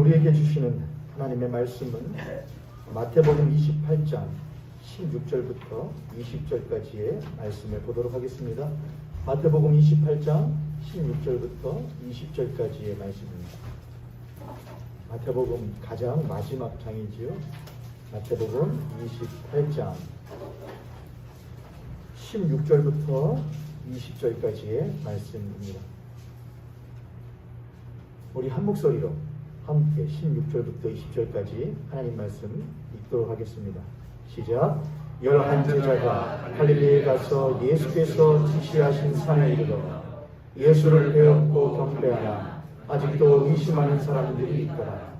우리에게 주시는 하나님의 말씀은 마태복음 28장 16절부터 20절까지의 말씀을 보도록 하겠습니다. 마태복음 28장 16절부터 20절까지의 말씀입니다. 마태복음 가장 마지막 장이지요. 마태복음 28장 16절부터 20절까지의 말씀입니다. 우리 한 목소리로 함께 16절부터 20절까지 하나님 말씀 읽도록 하겠습니다. 시작. 11제자가 갈릴리에 가서 예수께서 지시하신 산에 이르러 예수를 배웠고 경배하나 아직도 의심하는 사람들이 있더라.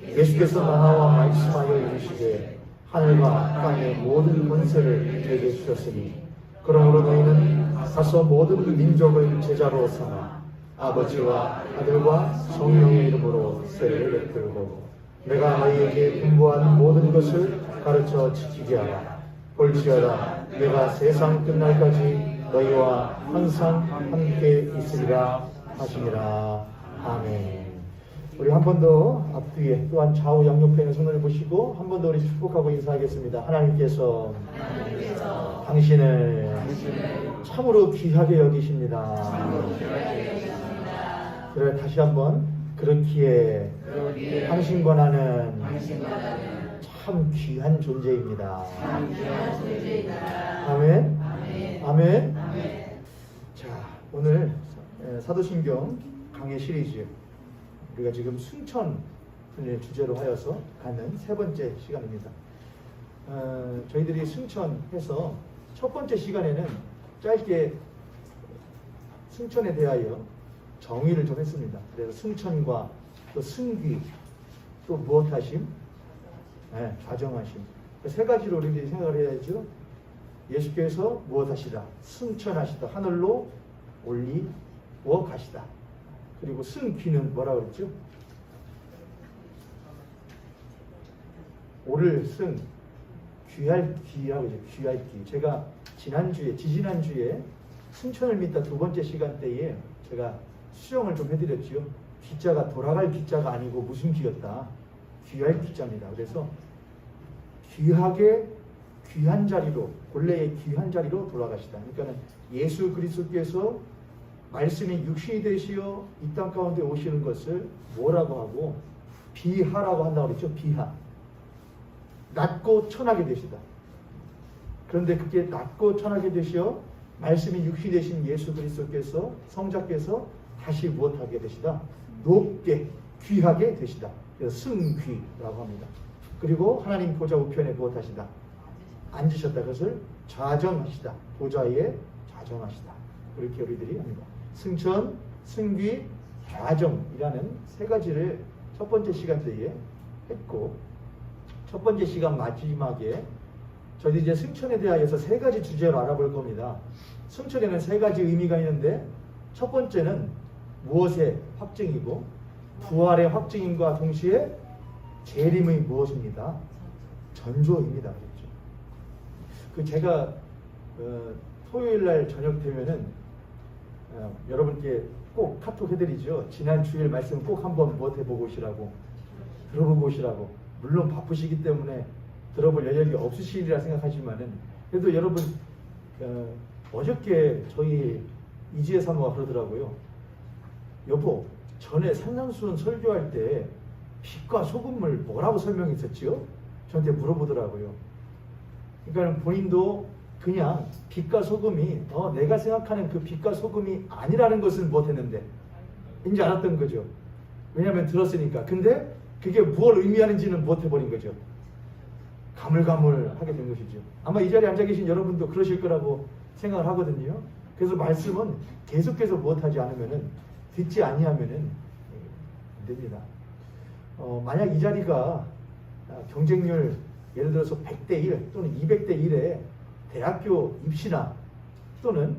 예수께서 나와 말씀하여 이르시되 하늘과 땅의 모든 권세를 내게 주셨으니 그러므로 너희는 가서 모든 민족을 제자로 삼아 아버지와 아들과 성령의 이름으로 세례를 베풀고 내가 너희에게 분부한 모든 것을 가르쳐 지키게 하라. 볼지어다 내가 세상 끝날까지 너희와 항상 함께 있으리라 하시니라. 아멘. 우리 한 번 더 앞뒤에 또한 좌우 양옆에는 손을 보시고 한 번 더 우리 축복하고 인사하겠습니다. 하나님께서 당신을 참으로 귀하게 여기십니다. 그래 다시 한번 그렇기에 당신과 나는 참 귀한 존재입니다. 아멘. 아멘. 자, 오늘 사도신경 강해 시리즈 우리가 지금 승천을 주제로 하여서 가는 세 번째 시간입니다. 저희들이 승천해서 첫 번째 시간에는 짧게 승천에 대하여 정의를 좀 했습니다. 그래서 승천과 또 승귀 또 무엇하심? 좌정하심. 세 가지로 우리들이 생각을 해야죠. 예수께서 무엇하시다? 승천하시다. 하늘로 올리워 가시다. 그리고 승귀는 뭐라고 그랬죠? 오를 승, 귀할 귀라고 그러죠. 귀할 귀. 제가 지지난주에 승천을 믿다 두 번째 시간 때에 제가 수정을 좀 해드렸죠. 귀자가 돌아갈 귀자가 아니고 무슨 귀였다? 귀할 귀자입니다. 그래서 귀하게 귀한 자리로, 본래의 귀한 자리로 돌아가시다. 그러니까 예수 그리스도께서 말씀이 육신이 되시어 이 땅 가운데 오시는 것을 뭐라고 하고 비하라고 한다고 그랬죠. 비하. 낮고 천하게 되시다. 그런데 그게 낮고 천하게 되시어 말씀이 육신이 되신 예수 그리스도께서 성자께서 다시 무엇하게 되시다? 높게 귀하게 되시다. 그래서 승귀라고 합니다. 그리고 하나님 보좌 우편에 무엇하시다? 앉으셨다. 그것을 좌정하시다. 보좌에 좌정하시다. 그렇게 우리들이 합니다. 승천, 승귀, 좌정이라는 세 가지를 첫 번째 시간 때에 했고, 첫 번째 시간 마지막에 저희 이제 승천에 대하여서 세 가지 주제로 알아볼 겁니다. 승천에는 세 가지 의미가 있는데 첫 번째는 무엇의 확증이고 부활의 확증인과 동시에 재림의 무엇입니다? 전조입니다. 그렇죠? 그 제가 토요일 날 저녁 되면은 여러분께 꼭 카톡 해드리죠. 지난 주일 말씀 꼭 한번 무엇 해보고 오시라고, 들어보고 오시라고. 물론 바쁘시기 때문에 들어볼 여력이 없으시리라 생각하지만은 그래도 여러분 어저께 저희 이지혜 사모가 그러더라고요. 여보, 전에 산상수훈 설교할 때 빛과 소금을 뭐라고 설명했었지요? 저한테 물어보더라고요. 그러니까 본인도 그냥 빛과 소금이 내가 생각하는 그 빛과 소금이 아니라는 것을 못했는데 이제 알았던 거죠. 왜냐하면 들었으니까. 근데 그게 무엇을 의미하는지는 못해버린 거죠. 가물가물하게 된 것이죠. 아마 이 자리에 앉아 계신 여러분도 그러실 거라고 생각을 하거든요. 그래서 말씀은 계속해서 무엇하지 않으면은, 듣지 아니하면은 안 됩니다. 만약 이 자리가 경쟁률 예를 들어서 100대 1 또는 200대 1에 대학교 입시나 또는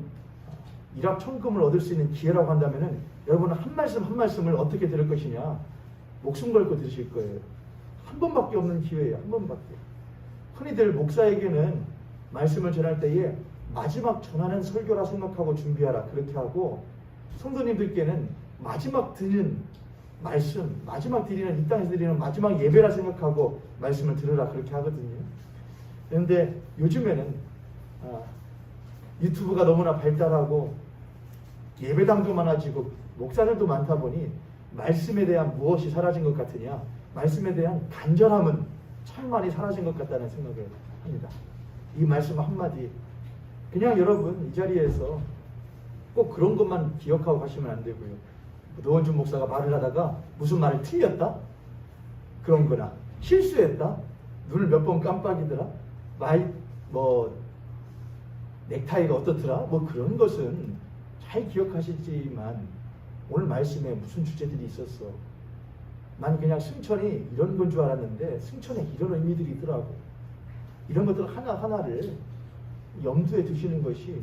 일확천금을 얻을 수 있는 기회라고 한다면은 여러분은 한 말씀 한 말씀을 어떻게 들을 것이냐? 목숨 걸고 들으실 거예요. 한 번밖에 없는 기회예요. 한 번밖에. 흔히들 목사에게는 말씀을 전할 때에 마지막 전하는 설교라 생각하고 준비하라 그렇게 하고, 성도님들께는 마지막 드는 말씀, 마지막 드리는, 이 땅에서 드리는 마지막 예배라 생각하고 말씀을 들으라 그렇게 하거든요. 그런데 요즘에는 유튜브가 너무나 발달하고 예배당도 많아지고 목사들도 많다 보니 말씀에 대한 무엇이 사라진 것 같으냐, 말씀에 대한 간절함은 참 많이 사라진 것 같다는 생각을 합니다. 이 말씀 한마디, 그냥 여러분 이 자리에서 꼭 그런 것만 기억하고 가시면 안 되고요. 노원준 목사가 말을 하다가 무슨 말을 틀렸다? 그런 거나 실수했다? 눈을 몇 번 깜빡이더라? 넥타이가 어떻더라? 뭐 그런 것은 잘 기억하시지만 오늘 말씀에 무슨 주제들이 있었어? 난 그냥 승천이 이런 건 줄 알았는데 승천에 이런 의미들이 있더라고. 이런 것들 하나하나를 염두에 두시는 것이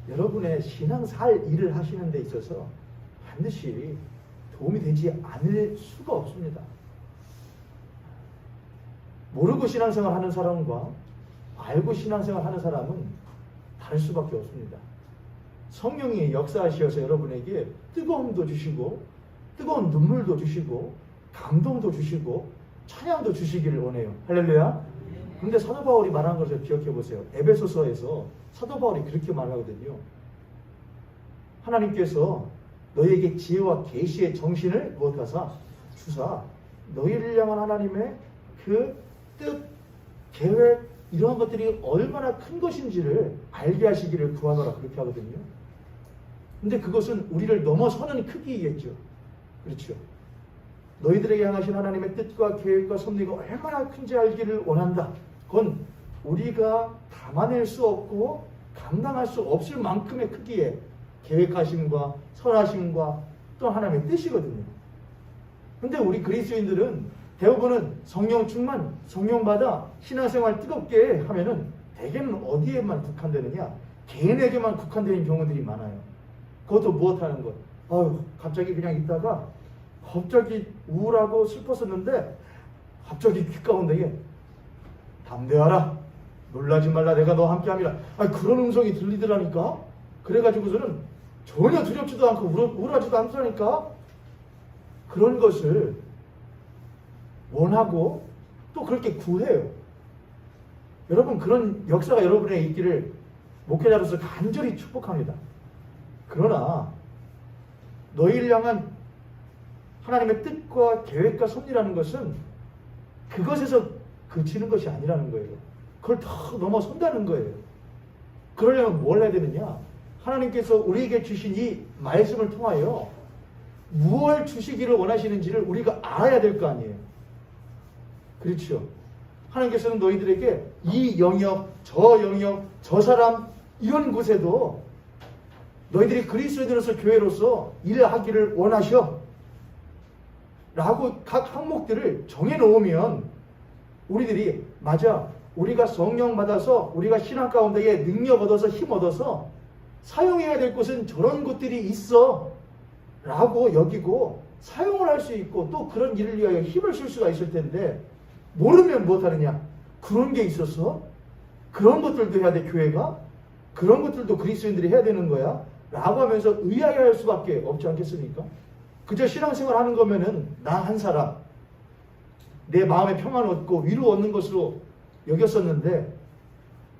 여러분의 신앙살 일을 하시는 데 있어서 반드시 도움이 되지 않을 수가 없습니다. 모르고 신앙생활 하는 사람과 알고 신앙생활 하는 사람은 다를 수밖에 없습니다. 성령이 역사하셔서 여러분에게 뜨거움도 주시고 뜨거운 눈물도 주시고 감동도 주시고 찬양도 주시기를 원해요. 할렐루야. 그런데 사도 바울이 말한 것을 기억해 보세요. 에베소서에서 사도 바울이 그렇게 말하거든요. 하나님께서 너희에게 지혜와 계시의 정신을 무엇하사 주사 너희를 향한 하나님의 그 뜻, 계획 이러한 것들이 얼마나 큰 것인지를 알게 하시기를 구하노라 그렇게 하거든요. 근데 그것은 우리를 넘어서는 크기이겠죠. 그렇죠. 너희들에게 향하신 하나님의 뜻과 계획과 섭리가 얼마나 큰지 알기를 원한다. 그건 우리가 담아낼 수 없고 감당할 수 없을 만큼의 크기의 계획하심과 선하심과 또 하나님의 뜻이거든요. 근데 우리 그리스도인들은 대부분은 성령 충만, 성령 받아 신앙생활 뜨겁게 하면은 대개는 어디에만 국한되느냐? 개인에게만 국한되는 경우들이 많아요. 그것도 무엇하는 것? 갑자기 그냥 있다가 갑자기 우울하고 슬펐었는데 갑자기 귓 가운데 담대하라, 놀라지 말라, 내가 너와 함께함이라. 그런 음성이 들리더라니까. 그래가지고서는 전혀 두렵지도 않고 우울하지도 않다니까. 그런 것을 원하고 또 그렇게 구해요. 여러분, 그런 역사가 여러분의 있기를 목회자로서 간절히 축복합니다. 그러나 너희를 향한 하나님의 뜻과 계획과 섭리라는 것은 그것에서 그치는 것이 아니라는 거예요. 그걸 더 넘어선다는 거예요. 그러려면 뭘 해야 되느냐? 하나님께서 우리에게 주신 이 말씀을 통하여 무엇을 주시기를 원하시는지를 우리가 알아야 될 거 아니에요. 그렇죠. 하나님께서는 너희들에게 이 영역, 저 사람 이런 곳에도 너희들이 그리스도인으로서 교회로서 일하기를 원하셔 라고 각 항목들을 정해놓으면 우리들이 맞아, 우리가 성령 받아서 우리가 신앙 가운데에 능력 얻어서 힘 얻어서 사용해야 될 곳은 저런 곳들이 있어 라고 여기고 사용을 할 수 있고 또 그런 일을 위하여 힘을 쓸 수가 있을 텐데 모르면 무엇하느냐? 그런 게 있어서 그런 것들도 해야 돼. 교회가 그런 것들도 그리스도인들이 해야 되는 거야 라고 하면서 의아해할 수밖에 없지 않겠습니까? 그저 신앙생활 하는 거면은 나 한 사람 내 마음에 평안을 얻고 위로 얻는 것으로 여겼었는데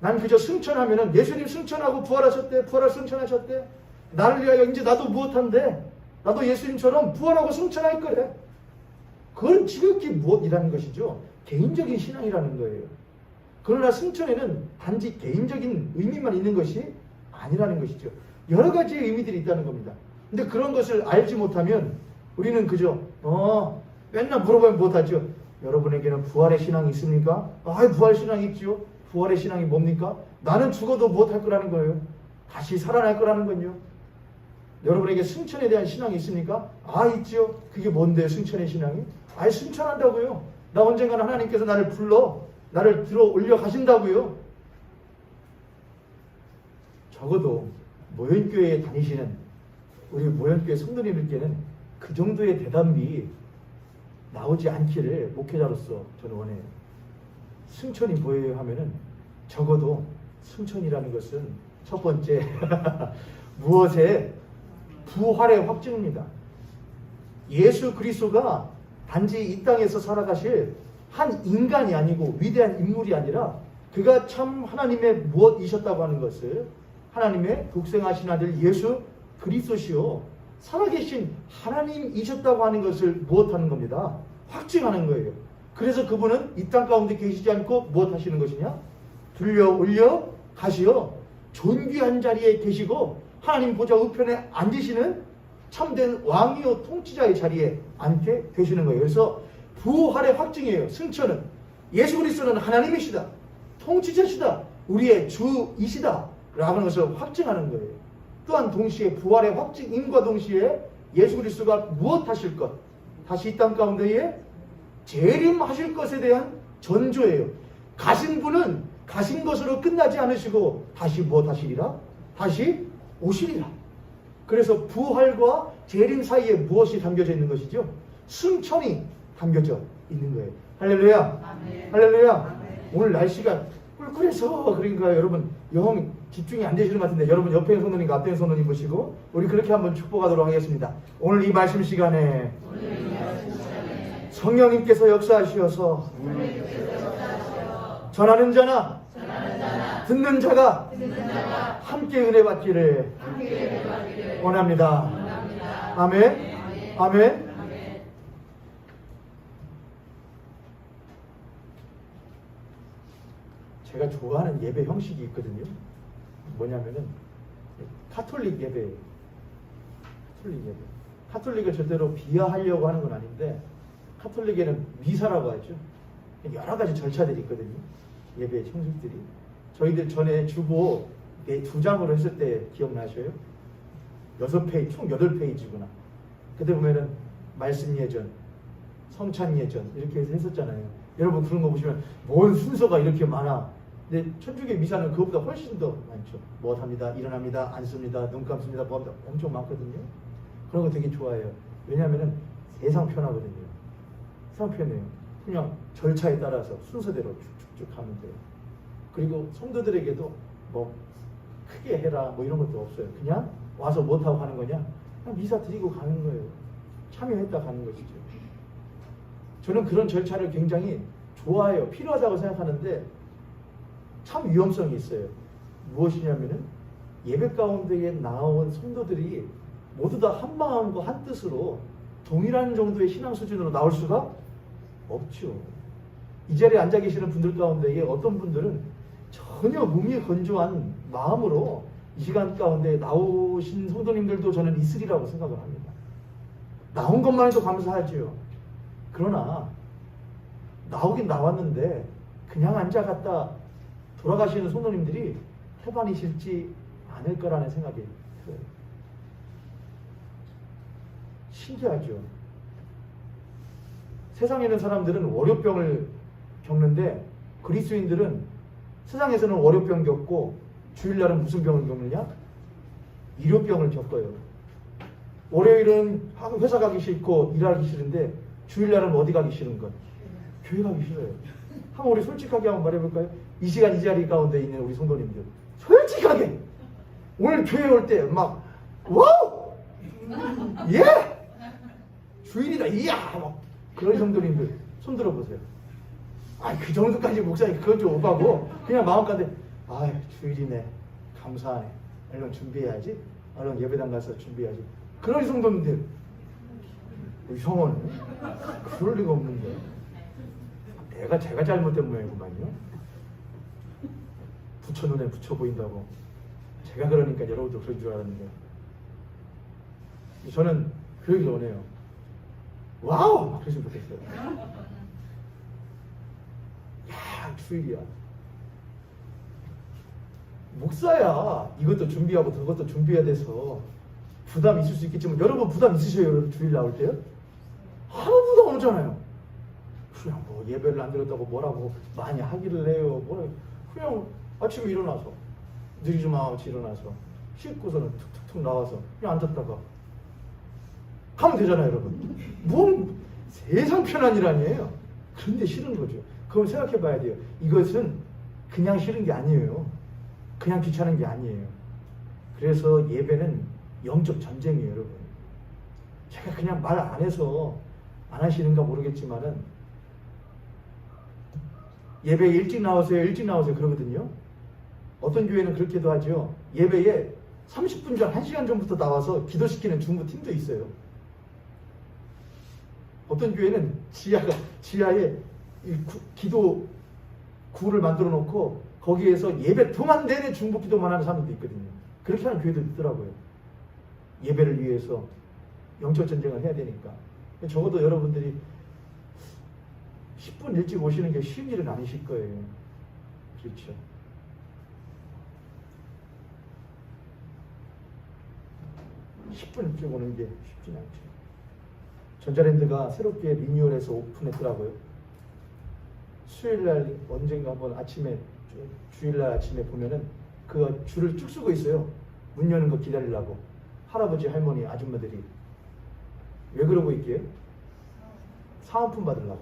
난 그저 승천하면은 예수님 승천하고 부활하셨대, 승천하셨대, 나를 위하여 이제 나도 무엇한데 나도 예수님처럼 부활하고 승천할 거래. 그건 지극히 무엇이라는 것이죠? 개인적인 신앙이라는 거예요. 그러나 승천에는 단지 개인적인 의미만 있는 것이 아니라는 것이죠. 여러 가지의 의미들이 있다는 겁니다. 근데 그런 것을 알지 못하면 우리는 그저 맨날 물어보면 못하죠. 여러분에게는 부활의 신앙이 있습니까? 부활 신앙이 있죠. 부활의 신앙이 뭡니까? 나는 죽어도 못할 거라는 거예요. 다시 살아날 거라는 건요. 여러분에게 승천에 대한 신앙이 있습니까? 있죠. 그게 뭔데요, 승천의 신앙이? 승천한다고요. 나 언젠가는 하나님께서 나를 불러 나를 들어 올려 가신다고요. 적어도 모현교회에 다니시는 우리 모현교회 성도님들께는 그 정도의 대답이 나오지 않기를 목회자로서 저는 원해요. 승천이 뭐예요 하면은 적어도 승천이라는 것은 첫 번째 무엇의 부활의 확증입니다. 예수 그리스도가 단지 이 땅에서 살아가실 한 인간이 아니고 위대한 인물이 아니라 그가 참 하나님의 무엇이셨다고 하는 것을, 하나님의 독생하신 아들 예수 그리스도시요 살아계신 하나님이셨다고 하는 것을 무엇하는 겁니다? 확증하는 거예요. 그래서 그분은 이 땅 가운데 계시지 않고 무엇 하시는 것이냐? 들려 올려 가시어 존귀한 자리에 계시고 하나님 보좌 우편에 앉으시는 참된 왕이요 통치자의 자리에 앉게 되시는 거예요. 그래서 부활의 확증이에요. 승천은 예수 그리스도는 하나님이시다, 통치자시다, 우리의 주이시다 라고 하는 것을 확증하는 거예요. 또한 동시에 부활의 확증임과 동시에 예수 그리스도가 무엇 하실 것, 다시 이 땅 가운데에 재림하실 것에 대한 전조예요. 가신 분은 가신 것으로 끝나지 않으시고 다시 무엇 하시리라? 다시 오시리라. 그래서 부활과 재림 사이에 무엇이 담겨져 있는 것이죠? 승천이 담겨져 있는 거예요. 할렐루야. 아멘. 할렐루야. 아멘. 오늘 날씨가 꿀꿀해서 그러니까 여러분 영 집중이 안 되시는 것 같은데 여러분 옆에 있는 성도님과 앞에 있는 성도님 보시고 우리 그렇게 한번 축복하도록 하겠습니다. 오늘 이 말씀 시간에 성령님께서 역사하시어서 전하는 자나 듣는 자가 함께 은혜 받기를 원합니다. 아멘. 아멘. 제가 좋아하는 예배 형식이 있거든요. 뭐냐면은 카톨릭 예배. 카톨릭을 절대로 비하하려고 하는 건 아닌데 카톨릭에는 미사라고 하죠. 여러 가지 절차들이 있거든요. 예배 형식들이. 저희들 전에 주보 2장으로 했을 때 기억나셔요? 6페이지, 총 8페이지구나. 그때 보면은 말씀 예전, 성찬 예전 이렇게 해서 했었잖아요. 여러분 그런 거 보시면 뭔 순서가 이렇게 많아. 근데 천주교 미사는 그것보다 훨씬 더 많죠. 뭐 합니다, 일어납니다, 앉습니다, 눈 감습니다, 뭐 합니다. 엄청 많거든요. 그런 거 되게 좋아해요. 왜냐하면은 세상 편하거든요. 세상 편해요. 그냥 절차에 따라서 순서대로 쭉쭉쭉 하면 돼요. 그리고 성도들에게도 뭐 크게 해라 뭐 이런 것도 없어요. 그냥 와서 못하고 가는 거냐? 그냥 미사 드리고 가는 거예요. 참여했다 가는 것이죠. 저는 그런 절차를 굉장히 좋아해요. 필요하다고 생각하는데 참 위험성이 있어요. 무엇이냐면은 예배 가운데에 나온 성도들이 모두 다 한 마음과 한 뜻으로 동일한 정도의 신앙 수준으로 나올 수가 없죠. 이 자리에 앉아 계시는 분들 가운데에 어떤 분들은 전혀 몸이 건조한 마음으로 이 시간 가운데 나오신 성도님들도 저는 있으리라고 생각을 합니다. 나온 것만 해도 감사하지요. 그러나 나오긴 나왔는데 그냥 앉아갔다 돌아가시는 성도님들이 태반이실지 않을 거라는 생각이 들어요. 신기하죠. 세상에 있는 사람들은 월요병을 겪는데 그리스도인들은 세상에서는 월요병 겪고 주일날은 무슨 병을 겪느냐? 일요병을 겪어요. 월요일은 회사 가기 싫고 일하기 싫은데 주일날은 어디 가기 싫은 것? 교회 가기 싫어요. 한번 우리 솔직하게 한번 말해볼까요? 이 시간 이 자리 가운데 있는 우리 성도님들 솔직하게 오늘 교회 올 때 막 와우! 예! 주일이다 이야! 막 그런 성도님들 손 들어보세요. 그 정도까지 목사님 그건 좀 오바고 그냥 마음 가운데 주일이네 감사하네 얼른 준비해야지 얼른 예배당 가서 준비해야지 그런 성도님들 이상하네. 그럴 리가 없는데 제가 잘못된 모양이구만요. 부처 눈에 부처 보인다고 제가 그러니까 여러분도 그런 줄 알았는데 저는 그 얘기를 원해요. 와우! 막 그러지 못했어요. 야, 주일이야. 목사야. 이것도 준비하고 저것도 준비해야 돼서 부담 있을 수 있겠지만 여러분 부담 있으셔요? 여러분 주일 나올 때요? 아무 부담 없잖아요. 그냥 뭐 예배를 안 드렸다고 뭐라고 많이 하기를 해요. 그냥 아침에 일어나서 느리지 마치 일어나서 씻고서는 툭툭툭 나와서 그냥 앉았다가 하면 되잖아요, 여러분. 뭔 세상 편한 일 아니에요. 그런데 싫은 거죠. 그럼 생각해 봐야 돼요. 이것은 그냥 싫은 게 아니에요. 그냥 귀찮은 게 아니에요. 그래서 예배는 영적 전쟁이에요, 여러분. 제가 그냥 말 안 해서 안 하시는가 모르겠지만은 예배 일찍 나오세요, 일찍 나오세요 그러거든요. 어떤 교회는 그렇게도 하죠. 예배에 30분 전, 1시간 전부터 나와서 기도시키는 중보팀도 있어요. 어떤 교회는 지하에 기도 구를 만들어 놓고 거기에서 예배 동안 내내 중보 기도만 하는 사람도 있거든요. 그렇게 하는 교회도 있더라고요. 예배를 위해서 영적 전쟁을 해야 되니까. 적어도 여러분들이 10분 일찍 오시는 게 쉬운 일은 아니실 거예요. 그렇죠. (10분) 일찍 오는 게 쉽진 않죠. 전자랜드가 새롭게 리뉴얼해서 오픈했더라고요. 수요일날 언젠가 한번 아침에, 주일날 아침에 보면은 그 줄을 쭉 서고 있어요. 문 여는 거 기다리려고. 할아버지, 할머니, 아줌마들이. 왜 그러고 있게요? 사은품 받으려고.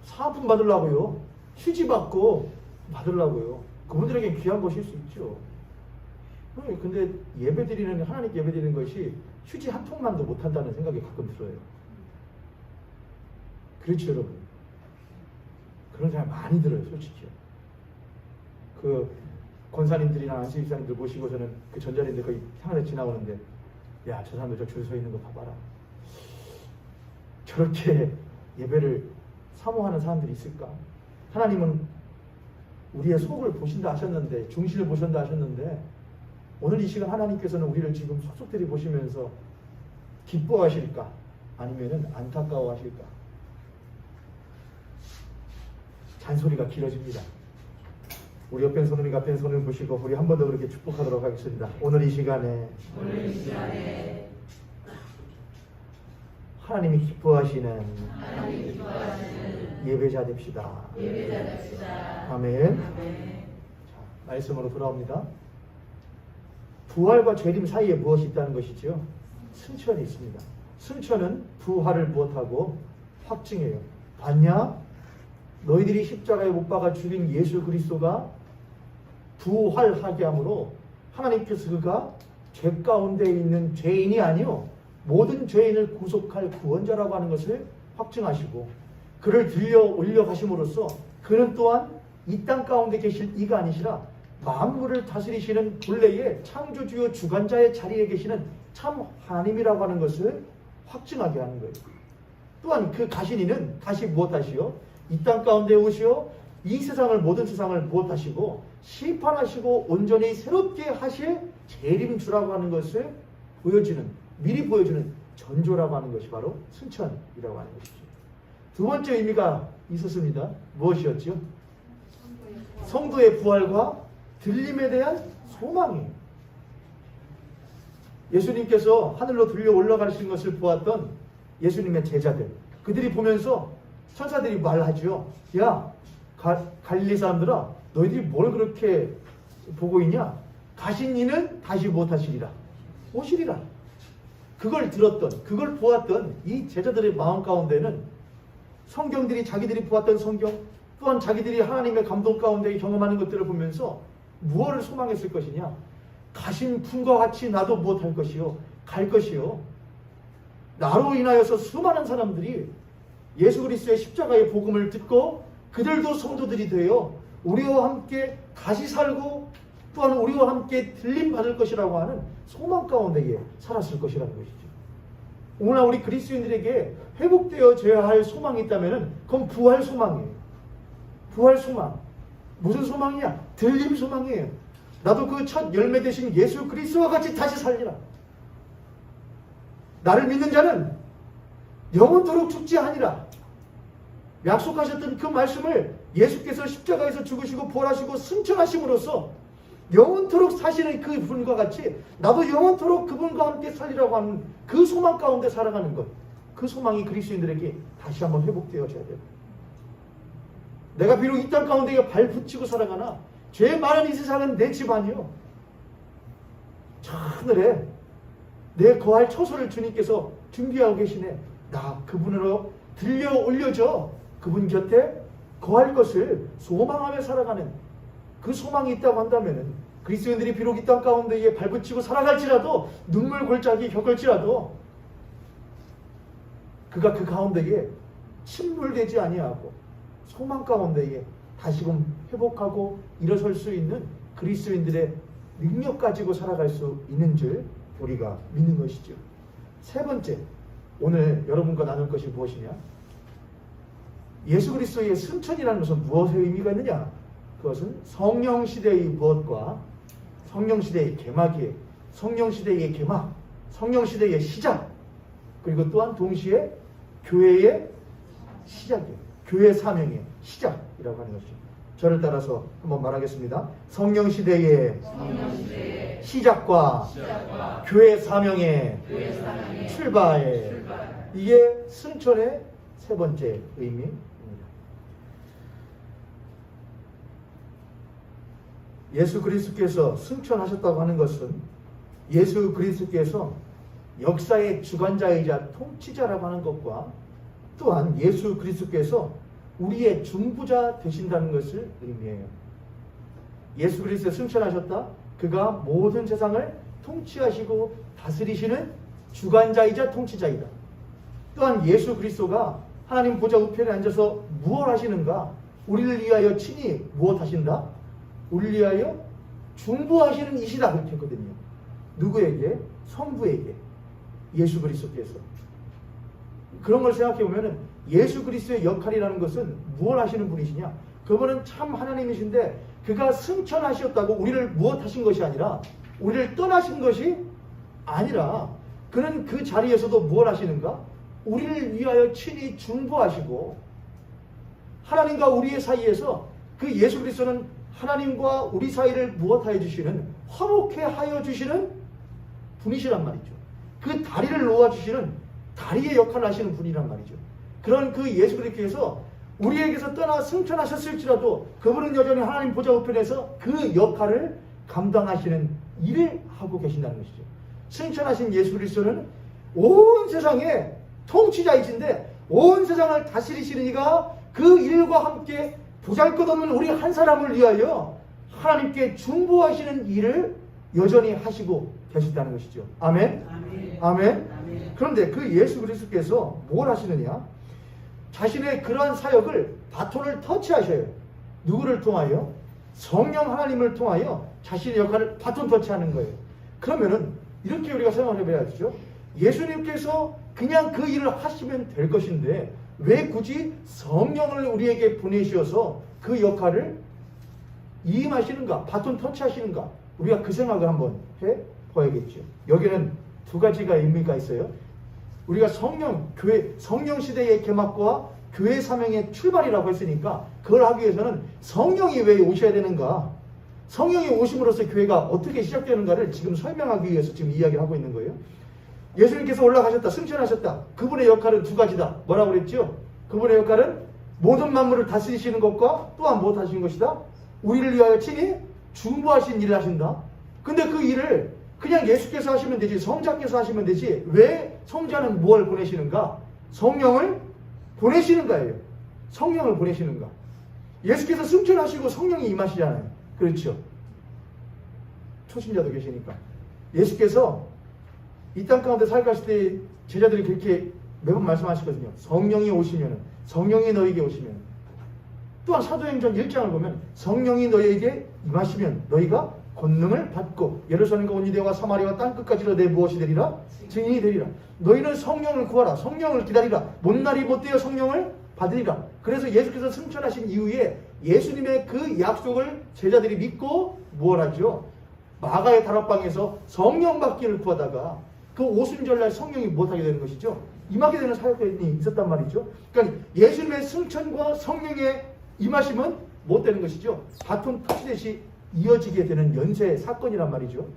사은품 받으려고요. 휴지 받고 받으려고요. 그분들에겐 귀한 것일 수 있죠. 근데 하나님께 예배드리는 것이 휴지 한 통만도 못한다는 생각이 가끔 들어요. 그렇죠, 여러분. 그런 생각 많이 들어요, 솔직히. 그 권사님들이나 안수집사님들 모시고서는 그 전자랜드 거의 향하에 지나오는데, 야, 저 사람들 저 줄 서 있는 거 봐봐라. 저렇게 예배를 사모하는 사람들이 있을까? 하나님은 우리의 속을 보신다 하셨는데, 중심을 보신다 하셨는데, 오늘 이 시간 하나님께서는 우리를 지금 속속들이 보시면서 기뻐하실까? 아니면은 안타까워하실까? 잔소리가 길어집니다. 우리 옆에 손을, 앞에 손을 보시고 우리 한 번 더 그렇게 축복하도록 하겠습니다. 오늘 이 시간에 하나님이 기뻐하시는 예배자 됩시다. 아멘. 자, 말씀으로 돌아옵니다. 부활과 재림 사이에 무엇이 있다는 것이죠? 승천이 있습니다. 승천은 부활을 무엇하고 확증해요. 봤냐? 너희들이 십자가에 못 박아 죽인 예수 그리스도가 부활하게 함으로 하나님께서 그가 죄 가운데 있는 죄인이 아니요 모든 죄인을 구속할 구원자라고 하는 것을 확증하시고, 그를 들려 올려 가심으로써 그는 또한 이 땅 가운데 계실 이가 아니시라 만물을 다스리시는 본래의 창조주요 주관자의 자리에 계시는 참 하나님이라고 하는 것을 확증하게 하는 거예요. 또한 그 가신이는 다시 무엇하시오? 이 땅 가운데 오시오 이 세상을, 모든 세상을 무엇하시고 심판하시고 온전히 새롭게 하실 재림주라고 하는 것을 보여주는, 미리 보여주는 전조라고 하는 것이 바로 승천이라고 하는 것이죠. 두 번째 의미가 있었습니다. 무엇이었죠? 성도의 부활과 들림에 대한 소망이에요. 예수님께서 하늘로 들려 올라가신 것을 보았던 예수님의 제자들, 그들이 보면서 천사들이 말하죠. 야, 갈릴리 사람들아, 너희들이 뭘 그렇게 보고 있냐? 가신 이는 다시 못하시리라. 오시리라. 그걸 들었던, 그걸 보았던 이 제자들의 마음 가운데는 성경들이, 자기들이 보았던 성경, 또한 자기들이 하나님의 감동 가운데 경험하는 것들을 보면서 무엇을 소망했을 것이냐? 가신 분과 같이 나도 무엇할 것이요? 갈 것이요. 나로 인하여서 수많은 사람들이 예수 그리스도의 십자가의 복음을 듣고 그들도 성도들이 되어 우리와 함께 다시 살고 또한 우리와 함께 들림 받을 것이라고 하는 소망 가운데에 살았을 것이라는 것이죠. 오늘 우리 그리스도인들에게 회복되어져야 할 소망이 있다면 그건 부활 소망이에요. 부활 소망. 무슨 소망이냐? 들림 소망이에요. 나도 그 첫 열매 되신 예수 그리스도와 같이 다시 살리라. 나를 믿는 자는 영원토록 죽지 아니라. 약속하셨던 그 말씀을 예수께서 십자가에서 죽으시고 부활하시고 승천하심으로써 영원토록 사시는 그 분과 같이 나도 영원토록 그분과 함께 살리라고 하는 그 소망 가운데 살아가는 것, 그 소망이 그리스도인들에게 다시 한번 회복되어져야 돼요. 내가 비록 이 땅 가운데 발 붙이고 살아가나 죄 많은 이 세상은 내 집 아니요, 저 하늘에 내 거할 처소를 주님께서 준비하고 계시네. 나 그분으로 들려 올려져 그분 곁에 거할 것을 소망하며 살아가는 그 소망이 있다고 한다면 그리스도인들이 비록 이 땅 가운데에 발붙이고 살아갈지라도 눈물 골짜기 겪을지라도 그가 그 가운데에 침몰되지 아니하고 소망 가운데에 다시금 회복하고 일어설 수 있는 그리스도인들의 능력 가지고 살아갈 수 있는 줄 우리가 믿는 것이죠. 세 번째, 오늘 여러분과 나눌 것이 무엇이냐? 예수 그리스도의 승천이라는 것은 무엇의 의미가 있느냐? 그것은 성령 시대의 무엇과 성령 시대의 개막이에요. 성령 시대의 개막, 성령 시대의 시작, 그리고 또한 동시에 교회의 시작이에요. 교회 사명의 시작이라고 하는 것이죠. 저를 따라서 한번 말하겠습니다. 성령 시대의 시작과 교회 사명의 출발. 이게 승천의 세 번째 의미입니다. 예수 그리스도께서 승천하셨다고 하는 것은 예수 그리스도께서 역사의 주관자이자 통치자라고 하는 것과 또한 예수 그리스도께서 우리의 중보자 되신다는 것을 의미해요. 예수 그리스도 승천하셨다. 그가 모든 세상을 통치하시고 다스리시는 주관자이자 통치자이다. 또한 예수 그리스도가 하나님 보좌 우편에 앉아서 무엇 하시는가? 우리를 위하여 친히 무엇 하신다? 우리를 위하여 중보하시는 이시다. 그렇게 했거든요. 누구에게? 성부에게. 예수 그리스도께서. 그런 걸 생각해 보면은 예수 그리스도의 역할이라는 것은 무엇 하시는 분이시냐? 그분은 참 하나님이신데 그가 승천하셨다고 우리를 무엇 하신 것이 아니라 우리를 떠나신 것이 아니라 그는 그 자리에서도 무엇 하시는가? 우리를 위하여 친히 중보하시고 하나님과 우리의 사이에서 그 예수 그리스도는 하나님과 우리 사이를 무엇하여 주시는, 화목해 하여 주시는 분이시란 말이죠. 그 다리를 놓아주시는 다리의 역할을 하시는 분이란 말이죠. 그런 그 예수 그리스도께서 우리에게서 떠나 승천하셨을지라도 그분은 여전히 하나님 보좌 우편에서 그 역할을 감당하시는 일을 하고 계신다는 것이죠. 승천하신 예수 그리스도는 온 세상의 통치자이신데 온 세상을 다스리시는 이가 그 일과 함께 보잘것없는 우리 한 사람을 위하여 하나님께 중보하시는 일을 여전히 하시고 계신다는 것이죠. 아멘? 아멘. 아멘. 아멘. 그런데 그 예수 그리스도께서 뭘 하시느냐? 자신의 그러한 사역을 바톤을 터치하셔요. 누구를 통하여? 성령 하나님을 통하여 자신의 역할을 바톤 터치하는 거예요. 그러면은 이렇게 우리가 생각을 해봐야죠. 예수님께서 그냥 그 일을 하시면 될 것인데 왜 굳이 성령을 우리에게 보내셔서 그 역할을 이임하시는가? 바톤 터치하시는가? 우리가 그 생각을 한번 해봐야겠죠. 여기는 두 가지가 의미가 있어요. 우리가 성령 시대의 개막과 교회 사명의 출발이라고 했으니까 그걸 하기 위해서는 성령이 왜 오셔야 되는가? 성령이 오심으로써 교회가 어떻게 시작되는가를 지금 설명하기 위해서 지금 이야기를 하고 있는 거예요. 예수님께서 올라가셨다, 승천하셨다. 그분의 역할은 두 가지다. 뭐라고 그랬죠? 그분의 역할은 모든 만물을 다스리시는 것과 또한 무엇 하시는 것이다? 우리를 위하여 친히 중보하신 일을 하신다. 근데 그 일을 그냥 예수께서 하시면 되지, 성자께서 하시면 되지, 왜 성자는 무엇을 보내시는가? 성령을 보내시는 거예요. 성령을 보내시는가? 예수께서 승천하시고 성령이 임하시잖아요. 그렇죠? 초신자도 계시니까. 예수께서 이 땅 가운데 살아가실 때 제자들이 그렇게 매번 말씀하시거든요. 성령이 오시면, 성령이 너에게 오시면. 또한 사도행전 1장을 보면 성령이 너에게 임하시면 너희가 권능을 받고 예루살렘과 온 유대와 사마리아와 땅끝까지로 내 무엇이 되리라? 증인이 되리라. 너희는 성령을 구하라. 성령을 기다리라. 못 날이 못 되어 성령을 받으리라. 그래서 예수께서 승천하신 이후에 예수님의 그 약속을 제자들이 믿고 뭘 하죠? 마가의 다락방에서 성령 받기를 구하다가 그 오순절날 성령이 못하게 되는 것이죠. 임하게 되는 사역이 있었단 말이죠. 그러니까 예수님의 승천과 성령의 임하심은 못 되는 것이죠. 바톤 터치듯이 이어지게 되는 연쇄 사건이란 말이죠.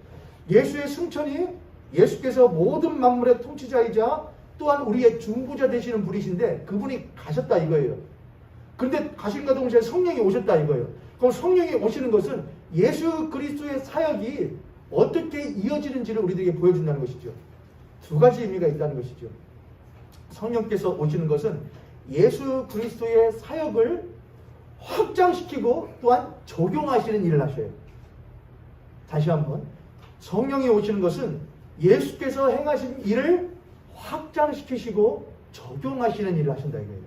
예수의 승천이 예수께서 모든 만물의 통치자이자 또한 우리의 중보자 되시는 분이신데 그분이 가셨다 이거예요. 그런데 가신과 동시에 성령이 오셨다 이거예요. 그럼 성령이 오시는 것은 예수 그리스도의 사역이 어떻게 이어지는지를 우리들에게 보여준다는 것이죠. 두 가지 의미가 있다는 것이죠. 성령께서 오시는 것은 예수 그리스도의 사역을 확장시키고 또한 적용하시는 일을 하셔요. 다시 한번, 성령이 오시는 것은 예수께서 행하신 일을 확장시키시고 적용하시는 일을 하신다 이거예요.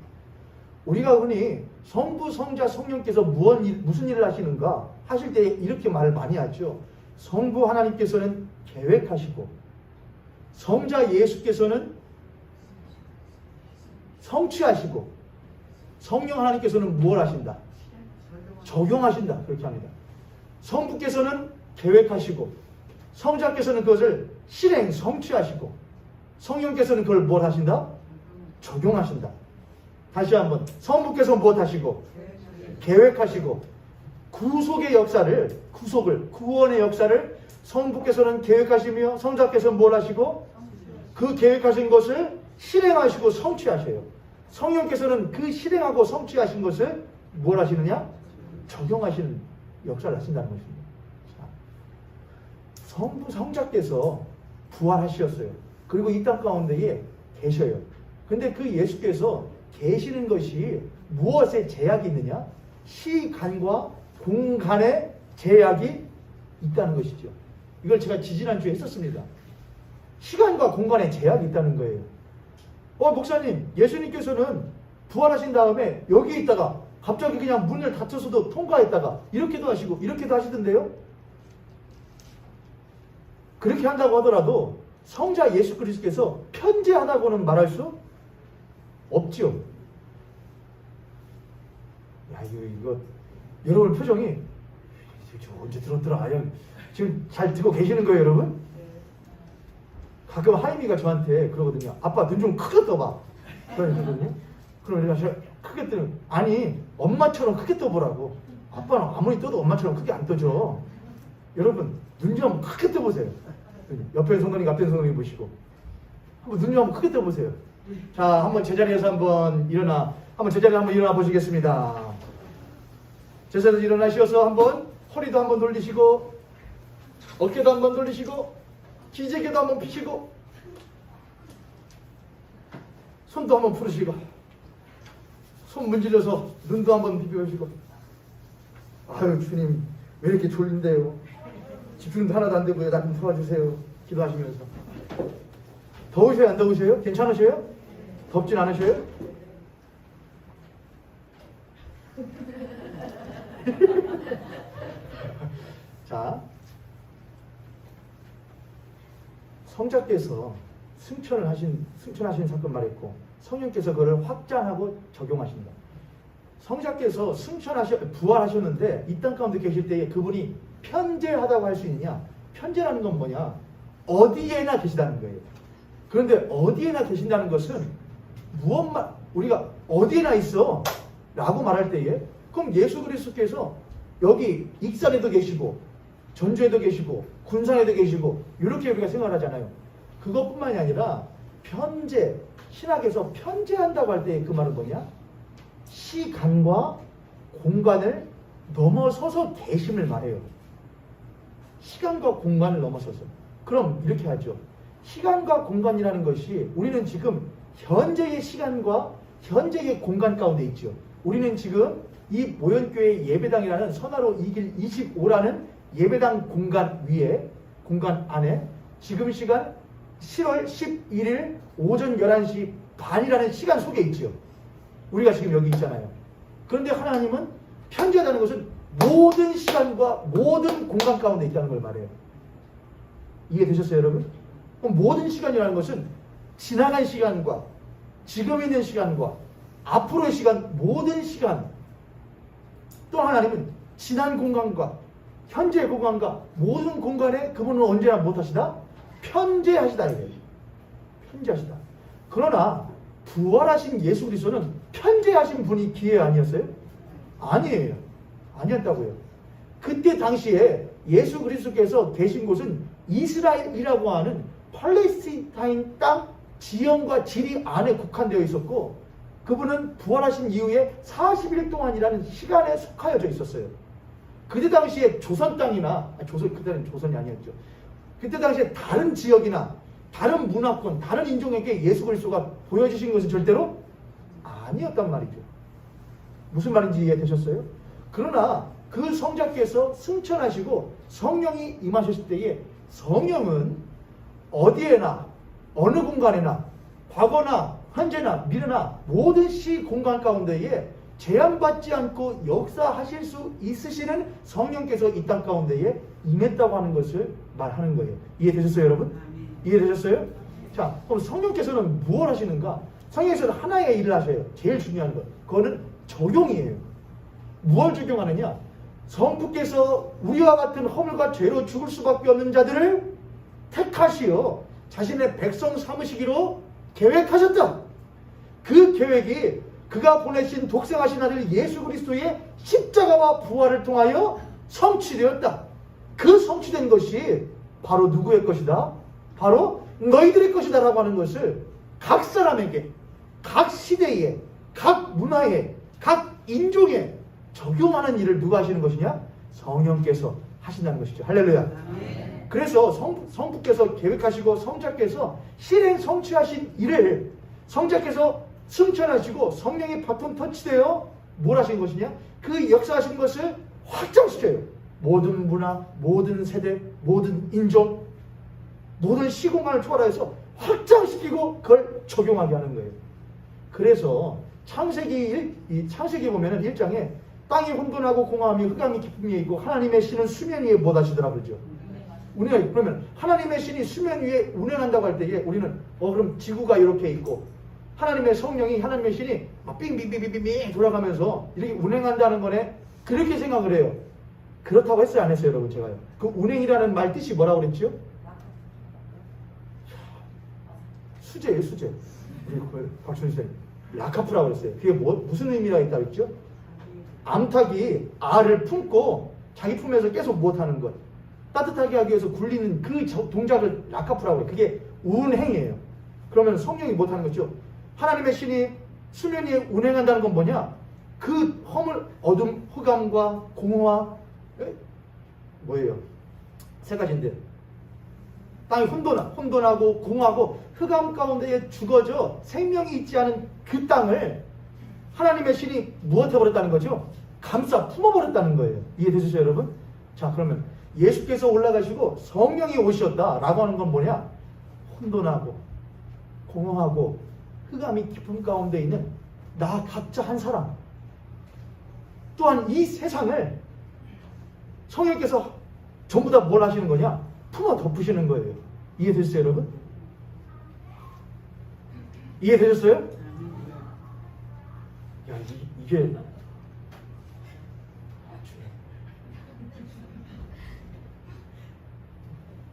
우리가 흔히 성부, 성자, 성령께서 무슨 일을 하시는가 하실 때 이렇게 말을 많이 하죠. 성부 하나님께서는 계획하시고 성자 예수께서는 성취하시고 성령 하나님께서는 무엇을 하신다? 적용하신다. 그렇게 합니다. 성부께서는 계획하시고 성자께서는 그것을 실행, 성취하시고 성령께서는 그걸 뭘 하신다? 적용하신다. 다시 한번 성부께서는 무엇 하시고 계획하시고 구속의 역사를 구원의 역사를 성부께서는 계획하시며 성자께서는 뭘 하시고 그 계획하신 것을 실행하시고 성취하셔요. 성령께서는 그 실행하고 성취하신 것을 뭘 하시느냐? 적용하시는 역사를 하신다는 것입니다. 자, 성부 성자께서 부활하셨어요. 그리고 이 땅 가운데에 계셔요. 근데 그 예수께서 계시는 것이 무엇에 제약이 있느냐? 시간과 공간에 제약이 있다는 것이죠. 이걸 제가 지지난주에 했었습니다. 시간과 공간에 제약이 있다는 거예요. 목사님, 예수님께서는 부활하신 다음에 여기에 있다가 갑자기 그냥 문을 닫혀서도 통과했다가 이렇게도 하시고 이렇게도 하시던데요? 그렇게 한다고 하더라도 성자 예수 그리스도께서 편재하다고는 말할 수 없지요. 야, 이거 여러분 표정이 언제 들었더라? 지금 잘 듣고 계시는 거예요, 여러분? 가끔 하임이가 저한테 그러거든요. 아빠 눈 좀 크게 떠봐. 그러거든요. 그럼 제가 크게 뜨는, 아니 엄마처럼 크게 떠보라고. 아빠는 아무리 떠도 엄마처럼 크게 안 떠져. 여러분 눈 좀 크게 떠보세요. 옆에 성도님, 앞에 성도님 보시고 한번 눈 좀 한번 크게 떠보세요. 자, 한번 제자리에서 한번 일어나 보시겠습니다. 제자리에서 일어나셔서 한번 허리도 한번 돌리시고 어깨도 한번 돌리시고 기재개도 한번 피시고 손도 한번 풀으시고 손 문질러서 눈도 한번 비벼보시고 아유 주님 왜 이렇게 졸린데요? 집중도 하나도 안 되고요. 나 좀 도와주세요. 기도하시면서. 더우셔요? 안 더우셔요? 괜찮으셔요? 덥진 않으셔요? 자, 성자께서 승천하신 사건 말했고 성령께서 그걸 확장하고 적용하신다. 성자께서 부활하셨는데 이 땅 가운데 계실 때에 그분이 편재하다고 할 수 있느냐? 편재라는 건 뭐냐? 어디에나 계시다는 거예요. 그런데 어디에나 계신다는 것은 우리가 어디에나 있어 라고 말할 때에 그럼 예수 그리스도께서 여기 익산에도 계시고 전주에도 계시고 군산에도 계시고 이렇게 우리가 생각하잖아요. 그것뿐만이 아니라 신학에서 편재한다고 할 때 그 말은 뭐냐? 시간과 공간을 넘어서서 계심을 말해요. 시간과 공간을 넘어서서. 그럼 이렇게 하죠. 시간과 공간이라는 것이 우리는 지금 현재의 시간과 현재의 공간 가운데 있죠. 우리는 지금 이 모현교회 예배당이라는 선화로 이길 25라는 예배당 공간 안에 지금 시간 7월 11일 오전 11시 반이라는 시간 속에 있죠. 우리가 지금 여기 있잖아요. 그런데 하나님은 편재하다는 것은 모든 시간과 모든 공간 가운데 있다는 걸 말해요. 이해되셨어요, 여러분? 그럼 모든 시간이라는 것은 지나간 시간과 지금 있는 시간과 앞으로의 시간, 모든 시간. 또 하나님은 지난 공간과 현재 공간과 모든 공간에 그분은 언제나 못하시다? 편재하시다 이거예요. 편재하시다. 그러나 부활하신 예수 그리스도는 편재하신 분이 기회 아니었어요? 아니에요. 아니었다고요. 그때 당시에 예수 그리스도께서 계신 곳은 이스라엘이라고 하는 팔레스타인 땅 지형과 지리 안에 국한되어 있었고 그분은 부활하신 이후에 40일 동안이라는 시간에 속하여져 있었어요. 그때 당시에 조선 땅이나 그때는 조선이 아니었죠. 그때 당시에 다른 지역이나 다른 문화권, 다른 인종에게 예수 그리스도가 보여주신 것은 절대로 아니었단 말이죠. 무슨 말인지 이해되셨어요? 그러나 그 성자께서 승천하시고 성령이 임하셨을 때에 성령은 어디에나 어느 공간에나 과거나 현재나 미래나 모든 시 공간 가운데에 제한받지 않고 역사하실 수 있으시는 성령께서 이 땅 가운데에 임했다고 하는 것을 말하는 거예요. 이해되셨어요, 여러분? 이해되셨어요? 자, 그럼 성령께서는 무엇 하시는가? 성령께서는 하나의 일을 하셔요. 제일 중요한 것. 그거는 적용이에요. 무엇을 적용하느냐? 성부께서 우리와 같은 허물과 죄로 죽을 수밖에 없는 자들을 택하시어 자신의 백성 삼으시기로 계획하셨다. 그 계획이 그가 보내신 독생하신 아들 예수 그리스도의 십자가와 부활을 통하여 성취되었다. 그 성취된 것이 바로 누구의 것이다? 바로 너희들의 것이다 라고 하는 것을 각 사람에게, 각 시대에, 각 문화에, 각 인종에 적용하는 일을 누가 하시는 것이냐? 성령께서 하신다는 것이죠. 할렐루야. 그래서 성부께서 계획하시고 성자께서 실행 성취하신 일을 성자께서 승천하시고 성령이 바톤 터치되어 뭘 하신 것이냐? 그 역사하신 것을 확장시켜요. 모든 문화, 모든 세대, 모든 인종, 모든 시공간을 초월해서 확장시키고 그걸 적용하게 하는 거예요. 그래서 창세기 보면은 1장에 땅이 혼돈하고 공허함이 흑암이 깊음 위에 있고 하나님의 신은 수면 위에 못 하시더라 그러죠. 우리가 그러면 하나님의 신이 수면 위에 운행한다고 할 때에 우리는 그럼 지구가 이렇게 있고 하나님의 성령이 하나님의 신이 막 빙빙빙빙빙 돌아가면서 이렇게 운행한다는 거네. 그렇게 생각을 해요. 그렇다고 했어요, 안 했어요, 여러분? 제가요. 그 운행이라는 말 뜻이 뭐라고 그랬죠? 수제예요, 수제. 우리 박준희 선생님 라카프라고 그랬어요. 그게 무슨 의미가 있다고 했죠? 암탉이 알을 품고 자기 품에서 계속 못하는 것, 따뜻하게 하기 위해서 굴리는 그 동작을 라카프라고 해요. 그게 운행이에요. 그러면 성령이 못하는 거죠. 하나님의 신이 수면 위에 운행한다는 건 뭐냐? 그 허물, 어둠, 흑암과 공허와 뭐예요? 세 가지인데 땅이 혼돈하고 공허하고 흑암 가운데에 죽어져 생명이 있지 않은 그 땅을 하나님의 신이 무엇 해버렸다는 거죠? 감싸 품어버렸다는 거예요. 이해되시죠, 여러분? 자, 그러면 예수께서 올라가시고 성령이 오셨다라고 하는 건 뭐냐? 혼돈하고 공허하고 흑암이 깊은 가운데 있는 나 각자 한 사람, 또한 이 세상을 성령께서 전부 다 뭘 하시는 거냐? 품어 덮으시는 거예요. 이해되셨어요, 여러분? 이해되셨어요? 야, 이게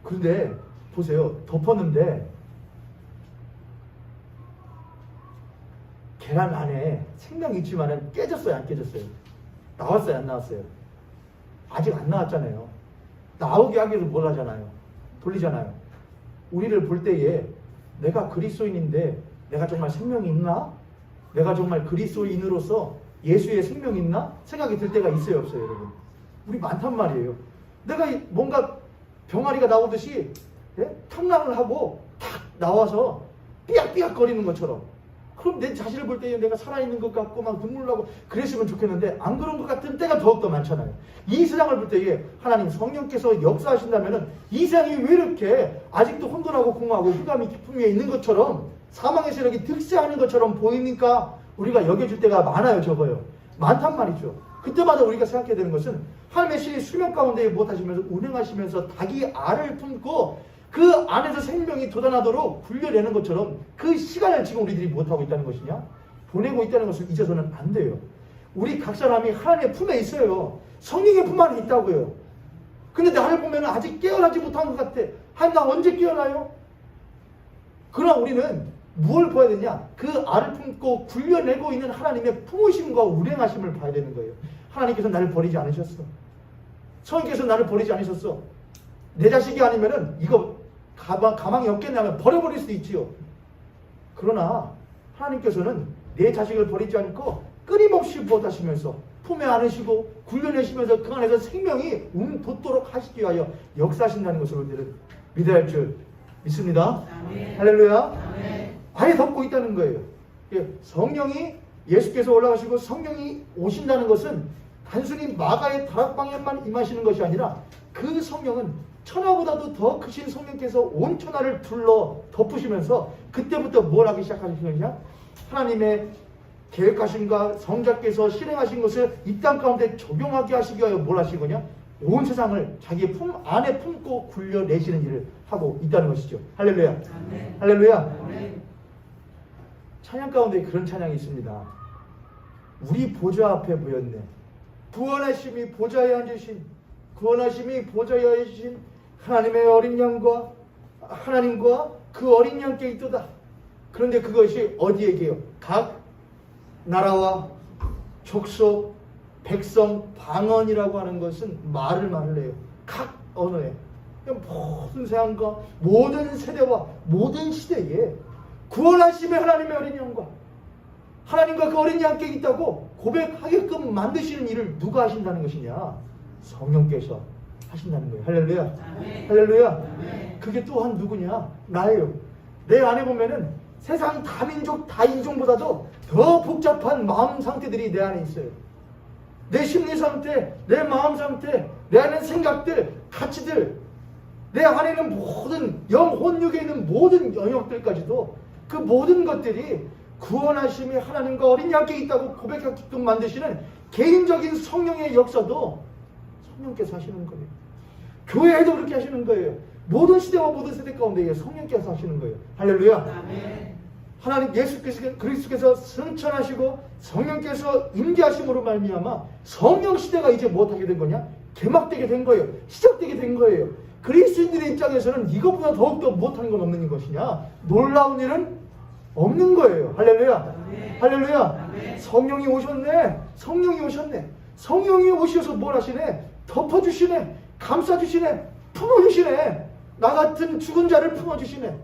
그런데 보세요. 덮었는데 계란 안에 생명이 있지만은 깨졌어요, 안 깨졌어요? 나왔어요, 안 나왔어요? 아직 안 나왔잖아요. 나오게 하기 위해서 뭘 하잖아요? 돌리잖아요. 우리를 볼 때에 내가 그리스도인인데 내가 정말 생명이 있나? 내가 정말 그리스도인으로서 예수의 생명이 있나? 생각이 들 때가 있어요, 없어요, 여러분? 우리 많단 말이에요. 내가 뭔가 병아리가 나오듯이 탕락을 하고 탁 나와서 삐약삐약 거리는 것처럼, 그럼 내 자신을 볼 때 내가 살아있는 것 같고 막 눈물 나고 그랬으면 좋겠는데 안 그런 것 같은 때가 더욱더 많잖아요. 이 세상을 볼 때에 하나님 성령께서 역사하신다면 이 세상이 왜 이렇게 아직도 혼돈하고 공허하고 흑암이 깊은 위에 있는 것처럼 사망의 세력이 득세하는 것처럼 보이니까 우리가 여겨줄 때가 많아요, 적어요. 많단 말이죠. 그때마다 우리가 생각해야 되는 것은 하나님의 신이 수면 가운데 못하시면서 운행하시면서 닭이 알을 품고 그 안에서 생명이 돋아나도록 굴려내는 것처럼 그 시간을 지금 우리들이 못하고 있다는 것이냐? 보내고 있다는 것을 잊어서는 안 돼요. 우리 각 사람이 하나님의 품에 있어요. 성령의 품 안에 있다고요. 근데 나를 보면 아직 깨어나지 못한 것 같아. 하나님, 나 언제 깨어나요? 그러나 우리는 무엇을 봐야 되냐? 그 알을 품고 굴려내고 있는 하나님의 품으심과 운행하심을 봐야 되는 거예요. 하나님께서 나를 버리지 않으셨어. 성령께서 나를 버리지 않으셨어. 내 자식이 아니면은 이거 가망이 없겠냐면 버려버릴 수도 있지요. 그러나 하나님께서는 내 자식을 버리지 않고 끊임없이 보호하시면서 품에 안으시고 굴려내시면서 그 안에서 생명이 돋도록 하시기 위하여 역사하신다는 것을 우리들은 믿어야 할 줄 믿습니다. 아멘. 할렐루야. 아멘. 아예 덮고 있다는 거예요. 성령이 예수께서 올라가시고 성령이 오신다는 것은 단순히 마가의 다락방에만 임하시는 것이 아니라 그 성령은 천하보다도 더 크신 성령께서 온 천하를 둘러 덮으시면서 그때부터 뭘 하기 시작하시느냐? 하나님의 계획하신가 성자께서 실행하신 것을 이 땅 가운데 적용하게 하시기 위하여 뭘 하신 거냐? 온 세상을 자기의 품 안에 품고 굴려내시는 일을 하고 있다는 것이죠. 할렐루야. 아멘. 할렐루야. 아멘. 찬양 가운데 그런 찬양이 있습니다. 우리 보좌 앞에 모였네. 구원하심이 보좌에 앉으신, 구원하심이 보좌에 앉으신 하나님의 어린 양과 하나님과 그 어린 양께 있도다. 그런데 그것이 어디에게요? 각 나라와 족속, 백성, 방언이라고 하는 것은 말을 해요. 각 언어에. 모든 세상과 모든 세대와 모든 시대에 구원하심의 하나님의 어린 양과 하나님과 그 어린 양께 있다고 고백하게끔 만드시는 일을 누가 하신다는 것이냐? 성령께서 하신다는 거예요. 할렐루야. 아멘. 할렐루야. 아멘. 그게 또한 누구냐? 나예요. 내 안에 보면은 세상 다민족 다인종보다도 더 복잡한 마음 상태들이 내 안에 있어요. 내 심리 상태, 내 마음 상태, 내 안에 생각들, 가치들, 내 안에는 모든 영혼육에 있는 모든 영역들까지도 그 모든 것들이 구원하심이 하나님과 어린 양께 있다고 고백하게끔 만드시는 개인적인 성령의 역사도 성령께서 하시는 거예요. 교회에도 그렇게 하시는 거예요. 모든 시대와 모든 세대 가운데 성령께서 하시는 거예요. 할렐루야. 아멘. 하나님 예수께서 그리스도께서 승천하시고 성령께서 임재하심으로 말미암아 성령 시대가 이제 무엇하게 된 거냐? 개막되게 된 거예요. 시작되게 된 거예요. 그리스도인들의 입장에서는 이것보다 더욱더 무엇하는 건 없는 것이냐? 놀라운 일은 없는 거예요. 할렐루야. 아멘. 할렐루야. 아멘. 성령이 오셨네. 성령이 오셨네. 성령이 오셔서 뭘 하시네? 덮어주시네. 감싸주시네. 품어주시네. 나 같은 죽은 자를 품어주시네.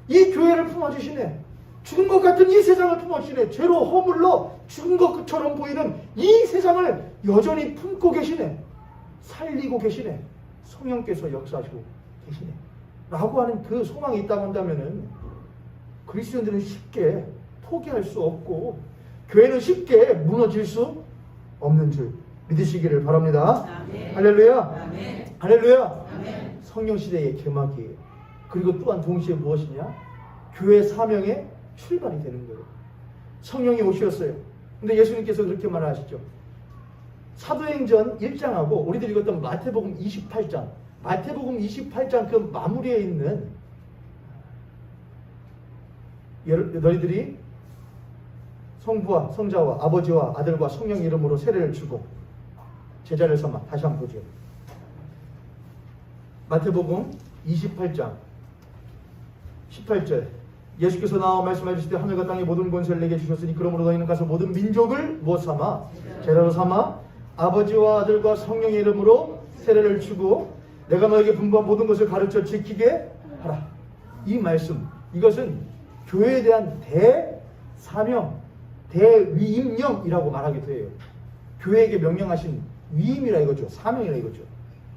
이 교회를 품어주시네. 죽은 것 같은 이 세상을 품어주시네. 죄로 허물러 죽은 것처럼 보이는 이 세상을 여전히 품고 계시네. 살리고 계시네. 성령께서 역사하시고 계시네. 라고 하는 그 소망이 있다고 한다면은 그리스도인들은 쉽게 포기할 수 없고 교회는 쉽게 무너질 수 없는 줄 믿으시기를 바랍니다. 아멘. 할렐루야. 아멘. 할렐루야. 아멘. 성령 시대의 개막이에요. 그리고 또한 동시에 무엇이냐? 교회 사명의 출발이 되는 거예요. 성령이 오셨어요. 근데 예수님께서 그렇게 말하시죠. 사도행전 1장하고 우리들이 읽었던 마태복음 28장, 마태복음 28장 그 마무리에 있는 너희들이 성부와 성자와 아버지와 아들과 성령 이름으로 세례를 주고 제자를 삼아. 다시 한번 보죠. 마태복음 28장 18절 예수께서 나와 말씀하시되 하늘과 땅의 모든 권세를 내게 주셨으니 그러므로 너희는 가서 모든 민족을 무엇 삼아? 제자로 삼아 아버지와 아들과 성령의 이름으로 세례를 주고 내가 너에게 분부한 모든 것을 가르쳐 지키게 하라. 이 말씀, 이것은 교회에 대한 대사명, 대위임령이라고 말하게 돼요. 교회에게 명령하신 위임이라 이거죠. 사명이라 이거죠.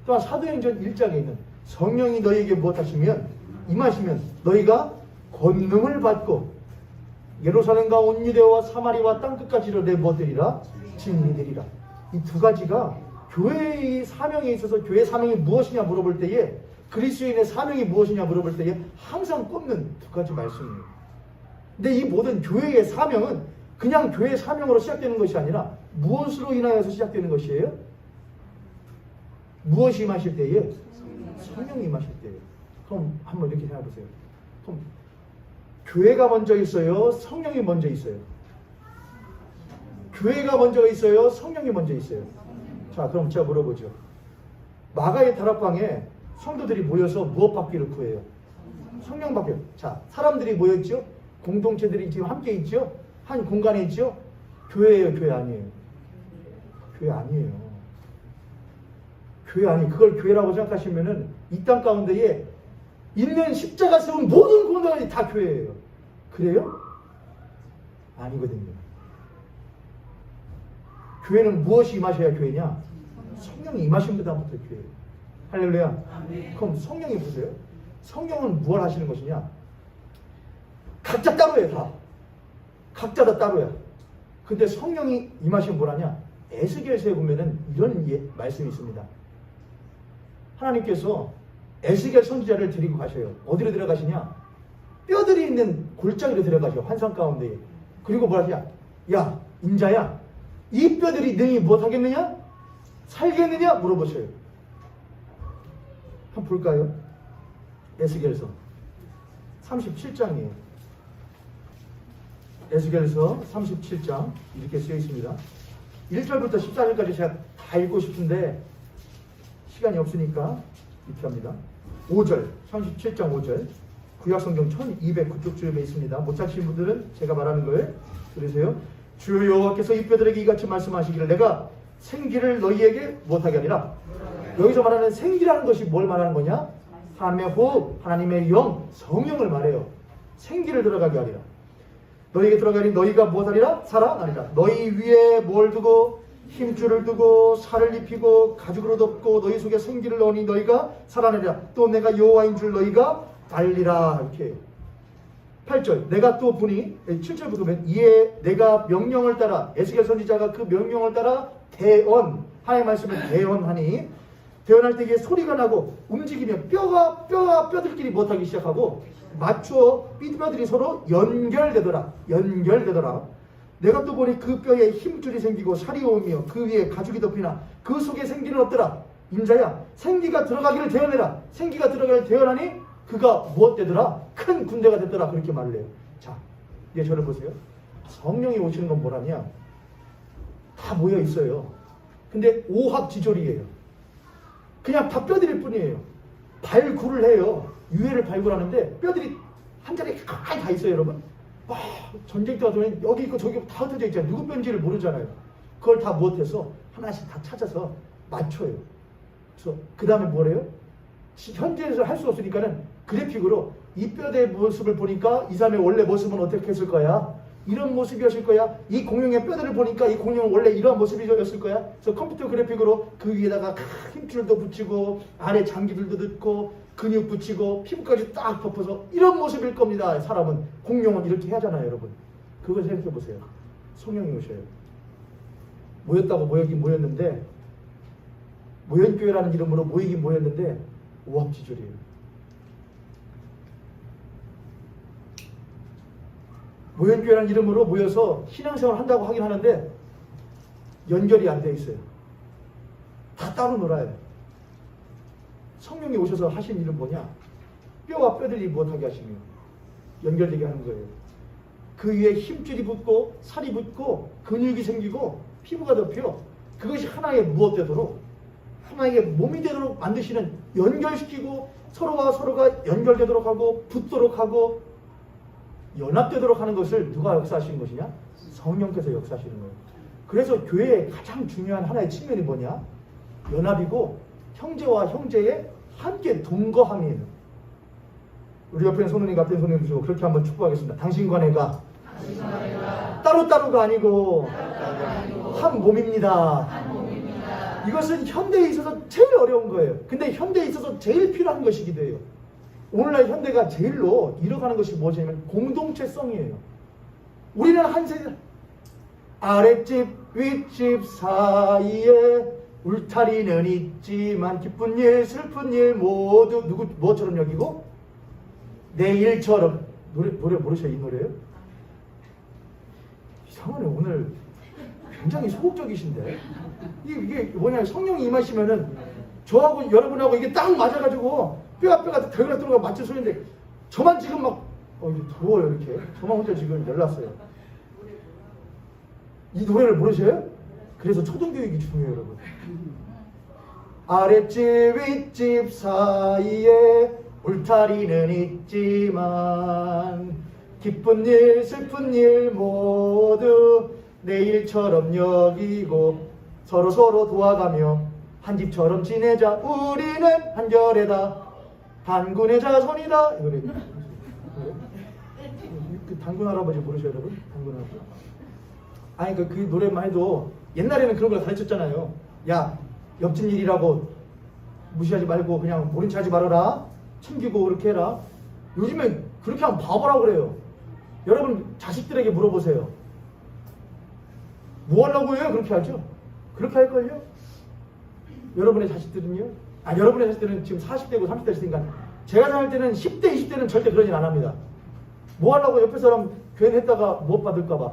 또한 사도행전 1장에 있는 성령이 너희에게 무엇하시면 임하시면 너희가 권능을 받고 예루살렘과 온 유대와 사마리와 땅끝까지를 내 무엇들이라? 증인이 되리라. 이 두 가지가 교회의 사명에 있어서 교회의 사명이 무엇이냐 물어볼 때에 그리스도인의 사명이 무엇이냐 물어볼 때에 항상 꼽는 두 가지 말씀이에요. 근데 이 모든 교회의 사명은 그냥 교회의 사명으로 시작되는 것이 아니라 무엇으로 인하여서 시작되는 것이에요? 무엇이 임하실 때에? 성령이 임하실 때에. 그럼 한번 이렇게 생각해 보세요. 그럼 교회가 먼저 있어요? 성령이 먼저 있어요? 교회가 먼저 있어요? 성령이 먼저 있어요? 자, 그럼 제가 물어보죠. 마가의 다락방에 성도들이 모여서 무엇 받기를 구해요? 성령 받기를. 자, 사람들이 모여있죠? 공동체들이 지금 함께 있죠? 한 공간에 있죠? 교회예요, 교회 아니에요? 교회 아니에요. 교회 아니. 그걸 교회라고 생각하시면은 이 땅 가운데에 있는 십자가 세운 모든 공동체들이 다 교회예요. 그래요? 아니거든요. 교회는 무엇이 임하셔야 교회냐? 성령이 임하신 다음부터 교회예요. 할렐루야. 아멘. 그럼 성령이 보세요. 성령은 무엇 하시는 것이냐? 각자 따로예요, 다. 각자 다 따로야. 근데 성령이 임하시면 뭐라냐? 에스겔서에 보면은 이런 말씀이 있습니다. 하나님께서 에스겔 선지자를 데리고 가셔요. 어디로 들어가시냐? 뼈들이 있는 골짜기로 들어가셔. 환상 가운데. 그리고 뭐라 하냐? 야, 인자야, 이 뼈들이 능히 무엇하겠느냐? 살겠느냐? 물어보셔요. 한번 볼까요? 에스겔서 37장이에요. 에스겔서 37장 이렇게 쓰여 있습니다. 1절부터 14절까지 제가 다 읽고 싶은데 시간이 없으니까 이렇게 합니다. 5절, 37장 5절, 구약성경 1209쪽쯤에 있습니다. 못 찾으신 분들은 제가 말하는 걸 들으세요. 주 여호와께서 이 뼈들에게 이같이 말씀하시기를 내가 생기를 너희에게 못하게 하리라. 여기서 말하는 생기라는 것이 뭘 말하는 거냐? 하나님의 호흡, 하나님의 영, 성령을 말해요. 생기를 들어가게 하리라. 너희에게 들어가니 너희가 무엇하리라? 살아나리라. 너희 위에 뭘 두고 힘줄을 두고 살을 입히고 가죽으로 덮고 너희 속에 생기를 넣으니 너희가 살아나리라. 또 내가 여호와인 줄 너희가 알리라. 이렇게 해요. 8절 내가 또 보니 7절 보면 이에 내가 명령을 따라 에스겔 선지자가 그 명령을 따라 대언 하나님의 말씀을 대언하니 대언할 때 이게 소리가 나고 움직이면 뼈들끼리 못하기 시작하고 맞추어 뼈들이 서로 연결되더라. 내가 또 보니 그 뼈에 힘줄이 생기고 살이 오며 그 위에 가죽이 덮이나 그 속에 생기는 없더라. 인자야, 생기가 들어가기를 대언해라. 생기가 들어가기를 대언하니 그가 무엇 되더라? 큰 군대가 됐더라. 그렇게 말을 해요. 자, 이제 저를 보세요. 성령이 오시는 건 뭐라냐? 다 모여 있어요. 근데 오합지졸이에요. 그냥 다 뼈들일 뿐이에요. 발굴을 해요. 유해를 발굴하는데 뼈들이 한 자리에 가까이 다 있어요, 여러분. 와, 전쟁터가 되면 여기 있고 저기 다 흩어져 있잖아요. 누구 뼈인지를 모르잖아요. 그걸 다 무엇해서 하나씩 다 찾아서 맞춰요. 그래서 그 다음에 뭐래요? 현재에서 할 수 없으니까는 그래픽으로 이 뼈대의 모습을 보니까 이 사람의 원래 모습은 어떻게 했을 거야? 이런 모습이었을 거야. 이 공룡의 뼈들을 보니까 이 공룡은 원래 이러한 모습이었을 거야. 그래서 컴퓨터 그래픽으로 그 위에다가 힘줄도 붙이고 아래 장기들도 넣고 근육 붙이고 피부까지 딱 덮어서 이런 모습일 겁니다. 사람은, 공룡은 이렇게 하잖아요, 여러분. 그걸 생각해 보세요. 성령이 오셔요. 모였다고 모이긴 모였는데, 모연교회라는 이름으로 모이긴 모였는데 오합지졸이에요. 모연교회라는 이름으로 모여서 신앙생활 한다고 하긴 하는데 연결이 안 돼 있어요. 다 따로 놀아요. 성령이 오셔서 하신 일은 뭐냐? 뼈와 뼈들이 못하게 하시며 연결되게 하는 거예요. 그 위에 힘줄이 붙고 살이 붙고 근육이 생기고 피부가 덮여 그것이 하나의 무엇 되도록 하나의 몸이 되도록 만드시는, 연결시키고 서로와 서로가 연결되도록 하고 붙도록 하고 연합되도록 하는 것을 누가 역사하시는 것이냐? 성령께서 역사하시는 거예요. 그래서 교회의 가장 중요한 하나의 측면이 뭐냐? 연합이고 형제와 형제의 함께 동거함이에요. 우리 옆에 손님 앞에 손님 보시고 그렇게 한번 축복하겠습니다. 당신과 내가 따로따로가 아니고 한 몸입니다. 이것은 현대에 있어서 제일 어려운 거예요. 근데 현대에 있어서 제일 필요한 것이기도 해요. 오늘날 현대가 제일로 잃어가는 것이 무엇이냐면 공동체성이에요. 우리는 한 세대, 아랫집 윗집 사이에 울타리는 있지만 기쁜 일 슬픈 일 모두 누구 뭐처럼 여기고 내일처럼. 노래 모르셔요? 이 노래요? 이상하네. 오늘 굉장히 소극적이신데 이게 뭐냐, 성령이 임하시면은 저하고 여러분하고 이게 딱 맞아가지고 뼈가 대가리 들어가 맞춘 소리인데 저만 지금 막 이게 더워요. 이렇게 저만 혼자 지금 열났어요. 이 노래를 모르셔요? 그래서 초등교육이 중요해요, 여러분. 아랫집 윗집 사이에 울타리는 있지만 기쁜 일 슬픈 일 모두 내일처럼 여기고 서로 도와가며 한 집처럼 지내자. 우리는 한결에다 단군의 자손이다. 이 노래. 그 단군 할아버지 모르셔요, 여러분? 단군 할아버지. 아니 그 노래만 해도 옛날에는 그런 걸 가르쳤잖아요. 야, 옆집 일이라고 무시하지 말고 그냥 모른 체 하지 말아라. 챙기고 그렇게 해라. 요즘엔 그렇게 하면 바보라고 그래요. 여러분 자식들에게 물어보세요. 뭐 하려고 해요? 그렇게 하죠? 그렇게 할걸요? 여러분의 자식들은요? 여러분이 했을 때는 지금 40대고 30대 했으니까 제가 생각할 때는 10대, 20대는 절대 그러진 안 합니다. 뭐 하려고 옆에 사람 교회 했다가 못 받을까봐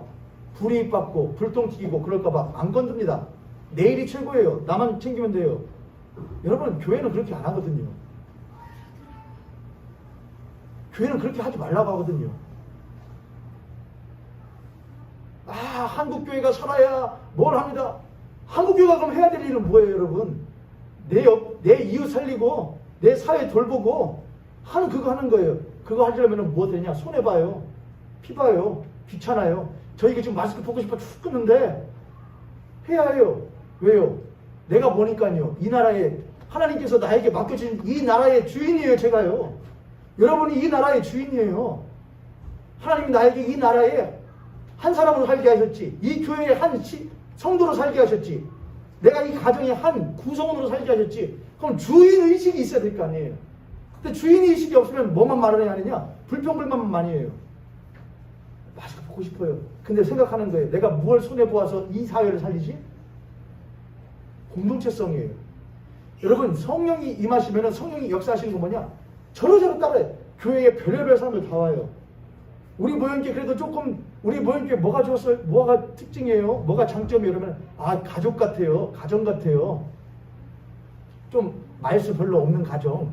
불이익 받고 불똥 튀기고 그럴까봐 안 건듭니다. 내일이 최고예요. 나만 챙기면 돼요. 여러분, 교회는 그렇게 안 하거든요. 교회는 그렇게 하지 말라고 하거든요. 한국교회가 살아야 뭘 합니다. 한국교회가 그럼 해야 될 일은 뭐예요, 여러분? 내 이웃 살리고 내 사회 돌보고 그거 하는 거예요. 그거 하려면 뭐 되냐? 손해봐요. 피봐요. 귀찮아요. 저희가 지금 마스크 벗고 싶어 죽겠는데 해야 해요. 왜요? 내가 보니까요. 이 나라에 하나님께서 나에게 맡겨진 이 나라의 주인이에요. 제가요. 여러분이 이 나라의 주인이에요. 하나님이 나에게 이 나라에 한 사람으로 살게 하셨지. 이 교회의 한 성도로 살게 하셨지. 내가 이 가정의 한 구성원으로 살게 하셨지. 그럼 주인의식이 있어야 될 거 아니에요. 근데 주인의식이 없으면 뭐만 말을 하느냐? 불평불만만 많이 해요. 마스크 벗고 싶어요. 근데 생각하는 거예요. 내가 무엇을 손해보아서 이 사회를 살리지? 공동체성이에요. 여러분, 성령이 임하시면 성령이 역사하시는 거 뭐냐? 저러저러 따라해. 교회에 별의별 사람들 다 와요. 우리 모형교회 그래도 조금, 우리 모형교회 뭐가 좋았어요? 뭐가 특징이에요? 뭐가 장점이에요? 그러면 가족 같아요. 가정 같아요. 좀 말수 별로 없는 가정.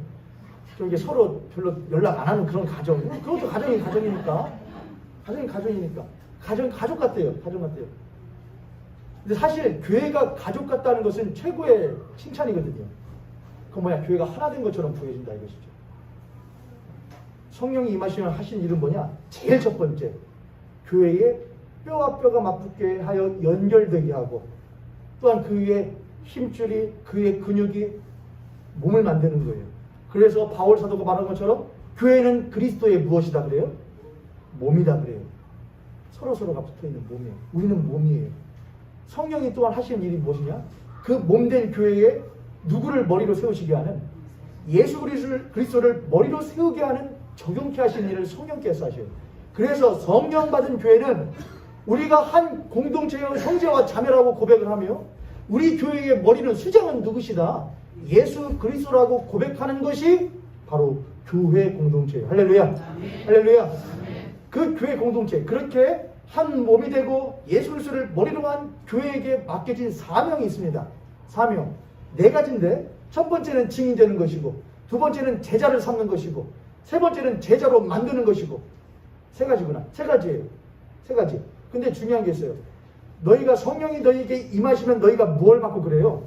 좀 이게 서로 별로 연락 안 하는 그런 가정. 그것도 가정이니까. 가족 같아요. 가족 같아요. 근데 사실 교회가 가족 같다는 것은 최고의 칭찬이거든요. 그건 교회가 하나 된 것처럼 보여진다 이것이죠. 성령이 임하시면 하신 일은 뭐냐? 제일 첫 번째, 교회에 뼈와 뼈가 맞붙게 하여 연결되게 하고, 또한 그 위에 힘줄이, 그의 근육이 몸을 만드는 거예요. 그래서 바울 사도가 말한 것처럼 교회는 그리스도의 무엇이다 그래요? 몸이다 그래요. 서로가 붙어있는 몸이에요. 우리는 몸이에요. 성령이 또한 하시는 일이 무엇이냐? 그 몸된 교회에 누구를 머리로 세우시게 하는, 예수 그리스도를 머리로 세우게 하는, 적용케 하시는 일을 성령께서 하셔요. 그래서 성령 받은 교회는 우리가 한 공동체의 형제와 자매라고 고백을 하며, 우리 교회의 머리는 수장은 누구시다? 예수 그리스도라고 고백하는 것이 바로 교회 공동체예요. 할렐루야. 할렐루야. 그 교회 공동체, 그렇게 한 몸이 되고 예수 그리스도를 머리로 한 교회에게 맡겨진 사명이 있습니다. 사명. 4가지인데, 첫 번째는 증인되는 것이고, 두 번째는 제자를 삼는 것이고, 세 번째는 제자로 만드는 것이고, 3가지구나. 3가지예요. 3가지. 근데 중요한 게 있어요. 너희가 성령이 너희에게 임하시면 너희가 뭘 받고 그래요?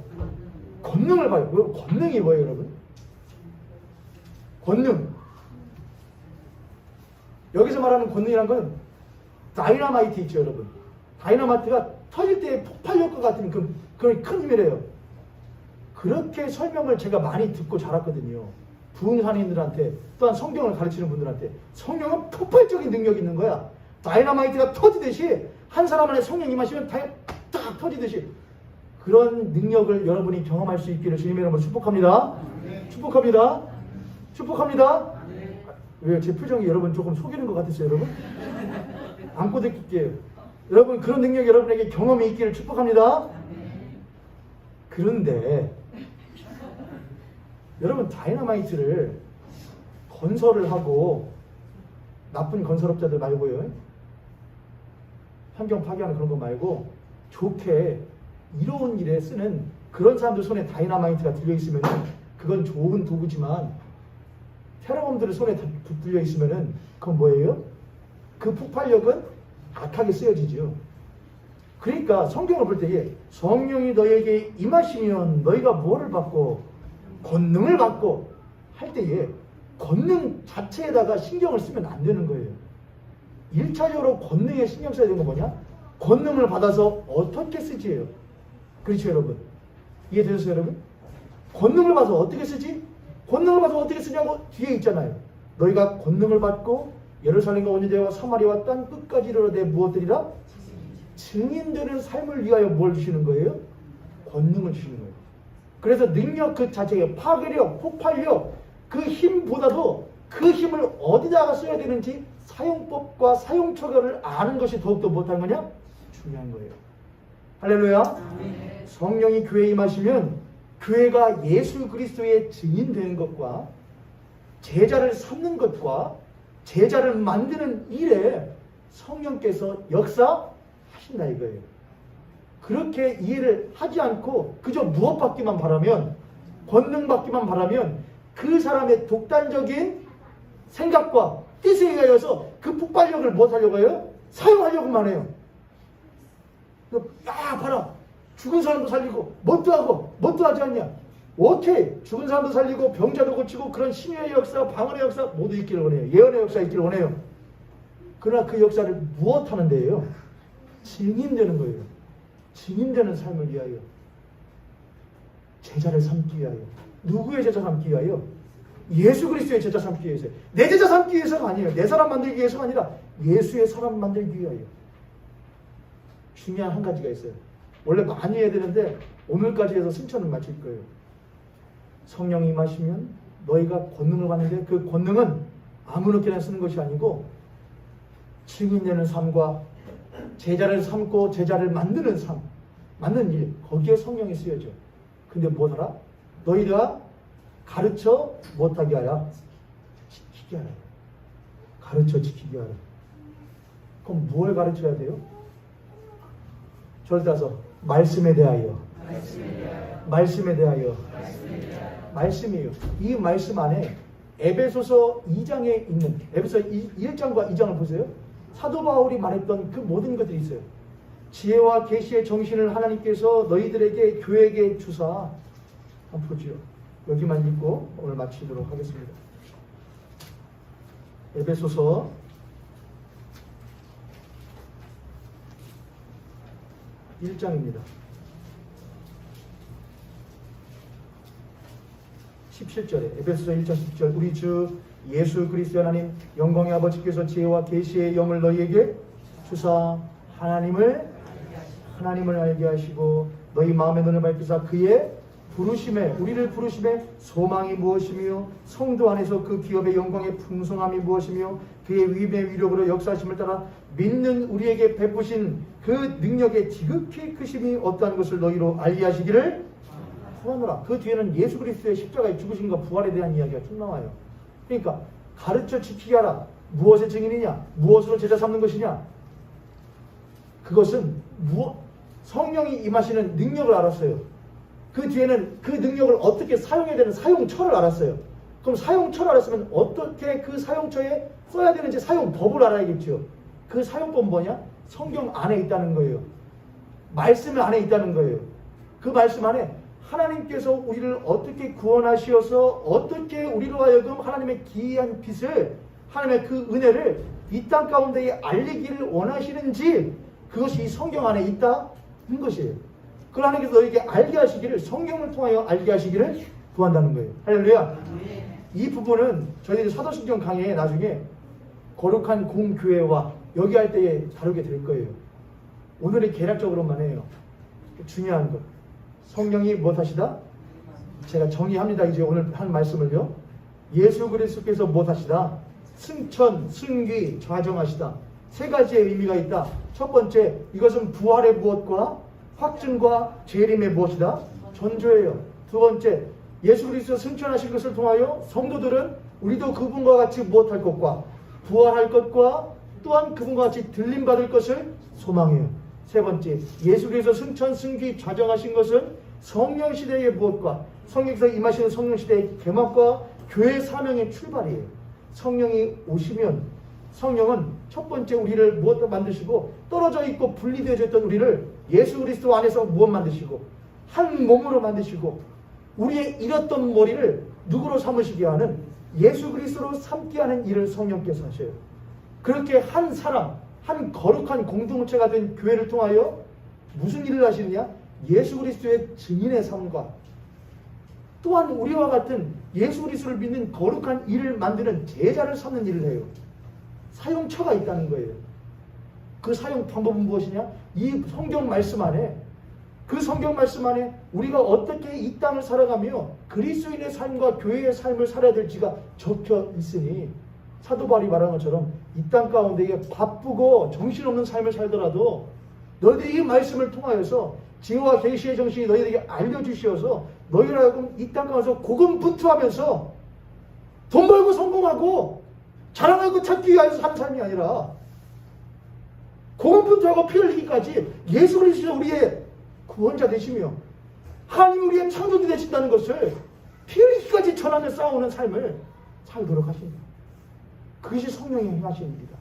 권능을 봐요. 권능이 뭐예요, 여러분? 권능. 여기서 말하는 권능이란 건 다이너마이트 있죠, 여러분. 다이너마이트가 터질 때 폭발 효과 같은 그런 큰 힘이래요. 그렇게 설명을 제가 많이 듣고 자랐거든요. 부흥산인들한테, 또한 성경을 가르치는 분들한테. 성령은 폭발적인 능력이 있는 거야. 다이너마이트가 터지듯이, 한 사람 안에 성령 임하시면 딱 터지듯이 그런 능력을 여러분이 경험할 수 있기를 주님의 이름으로 축복합니다. 축복합니다. 축복합니다. 왜요? 제 표정이 여러분 조금 속이는 것 같았어요, 여러분? 안고 듣길게요. 여러분, 그런 능력이 여러분에게 경험이 있기를 축복합니다. 그런데 여러분, 다이너마이트를 건설을 하고, 나쁜 건설업자들 말고요, 환경 파괴하는 그런 거 말고 좋게 이로운 일에 쓰는 그런 사람들 손에 다이너마이트가 들려있으면 그건 좋은 도구지만, 테러범들의 손에 들려있으면 그건 뭐예요? 그 폭발력은 악하게 쓰여지죠. 그러니까 성경을 볼 때에 성령이 너희에게 임하시면 너희가 뭐를 받고? 권능을 받고 할 때에 권능 자체에다가 신경을 쓰면 안 되는 거예요. 1차적으로 권능에 신경 써야 되는 건 뭐냐? 권능을 받아서 어떻게 쓰지예요. 그렇죠, 여러분? 이해되셨어요, 여러분? 권능을 받아서 어떻게 쓰지? 권능을 받아서 어떻게 쓰냐고 뒤에 있잖아요. 너희가 권능을 받고 예루살렘과 온 유대와 사마리아와 땅 끝까지 이르러 무엇들이라? 증인되는 삶을 위하여 뭘 주시는 거예요? 권능을 주시는 거예요. 그래서 능력 그 자체의 파괴력, 폭발력, 그 힘보다도 그 힘을 어디다가 써야 되는지 사용법과 사용처결을 아는 것이 더욱더 못한 거냐? 중요한 거예요. 할렐루야. 성령이 교회에 임하시면 교회가 예수 그리스도의 증인되는 것과 제자를 삼는 것과 제자를 만드는 일에 성령께서 역사하신다 이거예요. 그렇게 이해를 하지 않고 그저 무엇받기만 바라면, 권능받기만 바라면 그 사람의 독단적인 생각과 뜻에 의하여서 그 폭발력을 무엇하려고 해요? 사용하려고만 해요. 야 봐라, 죽은 사람도 살리고 뭣도 하고 뭣도 하지 않냐. 오케이, 죽은 사람도 살리고 병자도 고치고 그런 신유의 역사, 방언의 역사 모두 있기를 원해요. 예언의 역사 있기를 원해요. 그러나 그 역사를 무엇하는 데예요? 증인되는 거예요. 증인되는 삶을 위하여, 제자를 삼기 위하여. 누구의 제자 삼기 위하여? 예수 그리스도의 제자 삼기 위해서. 내 제자 삼기 위해서가 아니에요. 내 사람 만들기 위해서가 아니라 예수의 사람 만들기 위하여. 중요한 한 가지가 있어요. 원래 많이 해야 되는데 오늘까지 해서 승천을 마칠 거예요. 성령이 임하시면 너희가 권능을 받는데 그 권능은 아무렇게나 쓰는 것이 아니고 증인되는 삶과 제자를 삼고 제자를 만드는 삶, 만드는 일, 거기에 성령이 쓰여져. 근데 뭐더라? 너희가 가르쳐 못하게 하라. 지키게 하라. 가르쳐 지키게 하라. 그럼 뭘 가르쳐야 돼요? 저를 따서 말씀에 대하여. 말씀에 대하여. 말씀이에요. 이 말씀 안에 에베소서 2장에 있는 에베소 1장과 2장을 보세요. 사도 바울이 말했던 그 모든 것들이 있어요. 지혜와 계시의 정신을 하나님께서 너희들에게 교회에게 주사. 한번 보죠. 여기만 읽고 오늘 마치도록 하겠습니다. 에베소서 1장입니다. 17절에 에베소서 1장 10절 우리 주 예수 그리스도 하나님 영광의 아버지께서 지혜와 계시의 영을 너희에게 주사 하나님을 알게 하시고 너희 마음의 눈을 밝히사 그의 부르심에 우리를 부르심에 소망이 무엇이며 성도 안에서 그 기업의 영광의 풍성함이 무엇이며 그의 위임의 위력으로 역사하심을 따라 믿는 우리에게 베푸신 그 능력의 지극히 크심이 어떠한 것을 너희로 알게 하시기를 구하노라. 그 뒤에는 예수 그리스도의 십자가의 죽으심과 부활에 대한 이야기가 쭉 나와요. 그러니까 가르쳐 지키게 하라. 무엇의 증인이냐? 무엇으로 제자 삼는 것이냐? 그것은 성령이 임하시는 능력을 알았어요. 그 뒤에는 그 능력을 어떻게 사용해야 되는 사용처를 알았어요. 그럼 사용처를 알았으면 어떻게 그 사용처에 써야 되는지 사용법을 알아야겠죠. 그 사용법은 뭐냐? 성경 안에 있다는 거예요. 말씀 안에 있다는 거예요. 그 말씀 안에 하나님께서 우리를 어떻게 구원하시어서 어떻게 우리로 하여금 하나님의 기이한 빛을, 하나님의 그 은혜를 이 땅 가운데에 알리기를 원하시는지 그것이 이 성경 안에 있다는 것이에요. 그걸 하나님께서 너에게 알게 하시기를, 성경을 통하여 알게 하시기를 구한다는 거예요. 할렐루야. 이 부분은 저희들이 사도신경 강의에 나중에 거룩한 공교회와 여기 할 때에 다루게 될 거예요. 오늘은 개략적으로만 해요. 중요한 것. 성령이 무엇하시다? 제가 정리합니다. 이제 오늘 한 말씀을요. 예수 그리스도께서 무엇하시다? 승천, 승귀, 좌정하시다. 세 가지의 의미가 있다. 첫 번째, 이것은 부활의 무엇과 확증과 재림의 무엇이다? 전조예요. 두 번째, 예수 그리스도 승천하신 것을 통하여 성도들은 우리도 그분과 같이 무엇할 것과 부활할 것과 또한 그분과 같이 들림받을 것을 소망해요. 세 번째, 예수 그리스도 승천, 승귀, 좌정하신 것은 성령 시대의 무엇과 성령께서 임하시는 성령 시대의 개막과 교회 사명의 출발이에요. 성령이 오시면 성령은 첫 번째 우리를 무엇 만드시고 떨어져 있고 분리되어져 있던 우리를 예수 그리스도 안에서 무엇 만드시고 한 몸으로 만드시고 우리의 잃었던 머리를 누구로 삼으시게 하는 예수 그리스도로 삼게 하는 일을 성령께서 하셔요. 그렇게 한 사람, 한 거룩한 공동체가 된 교회를 통하여 무슨 일을 하시느냐? 예수 그리스도의 증인의 삶과 또한 우리와 같은 예수 그리스도를 믿는 거룩한 일을 만드는 제자를 삼는 일을 해요. 사용처가 있다는 거예요. 그 사용 방법은 무엇이냐? 이 성경 말씀 안에, 그 성경 말씀 안에 우리가 어떻게 이 땅을 살아가며 그리스도인의 삶과 교회의 삶을 살아야 될지가 적혀 있으니 사도 바울이 말한 것처럼 이 땅 가운데 바쁘고 정신없는 삶을 살더라도 너희들이 이 말씀을 통하여서 지혜와 계시의 정신이 너희에게 알려주시어서 너희를 하여금 이 땅 가서 고군분투하면서 돈 벌고 성공하고 자랑하고 찾기 위하여 사는 삶이 아니라 고군분투하고 피 흘리기까지 예수 그리스도 우리의 구원자 되시며 하나님 우리의 창조주 되신다는 것을 피 흘리기까지 전하며 싸우는 삶을 살도록 하십니다. 그것이 성령의 행하시는 일이다.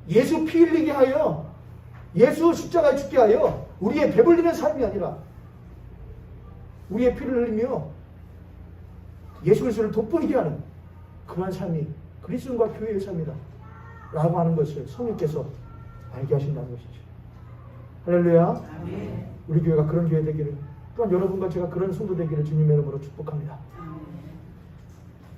예수 피 흘리게 하여 예수 십자가에 죽게 하여 우리의 배불리는 삶이 아니라 우리의 피를 흘리며 예수 그리스도를 돋보이게 하는 그러한 삶이 그리스도인과 교회의 삶이다 라고 하는 것을 성령께서 알게 하신다는 것이죠. 할렐루야. 아멘. 우리 교회가 그런 교회 되기를, 또한 여러분과 제가 그런 성도 되기를 주님의 이름으로 축복합니다. 아멘.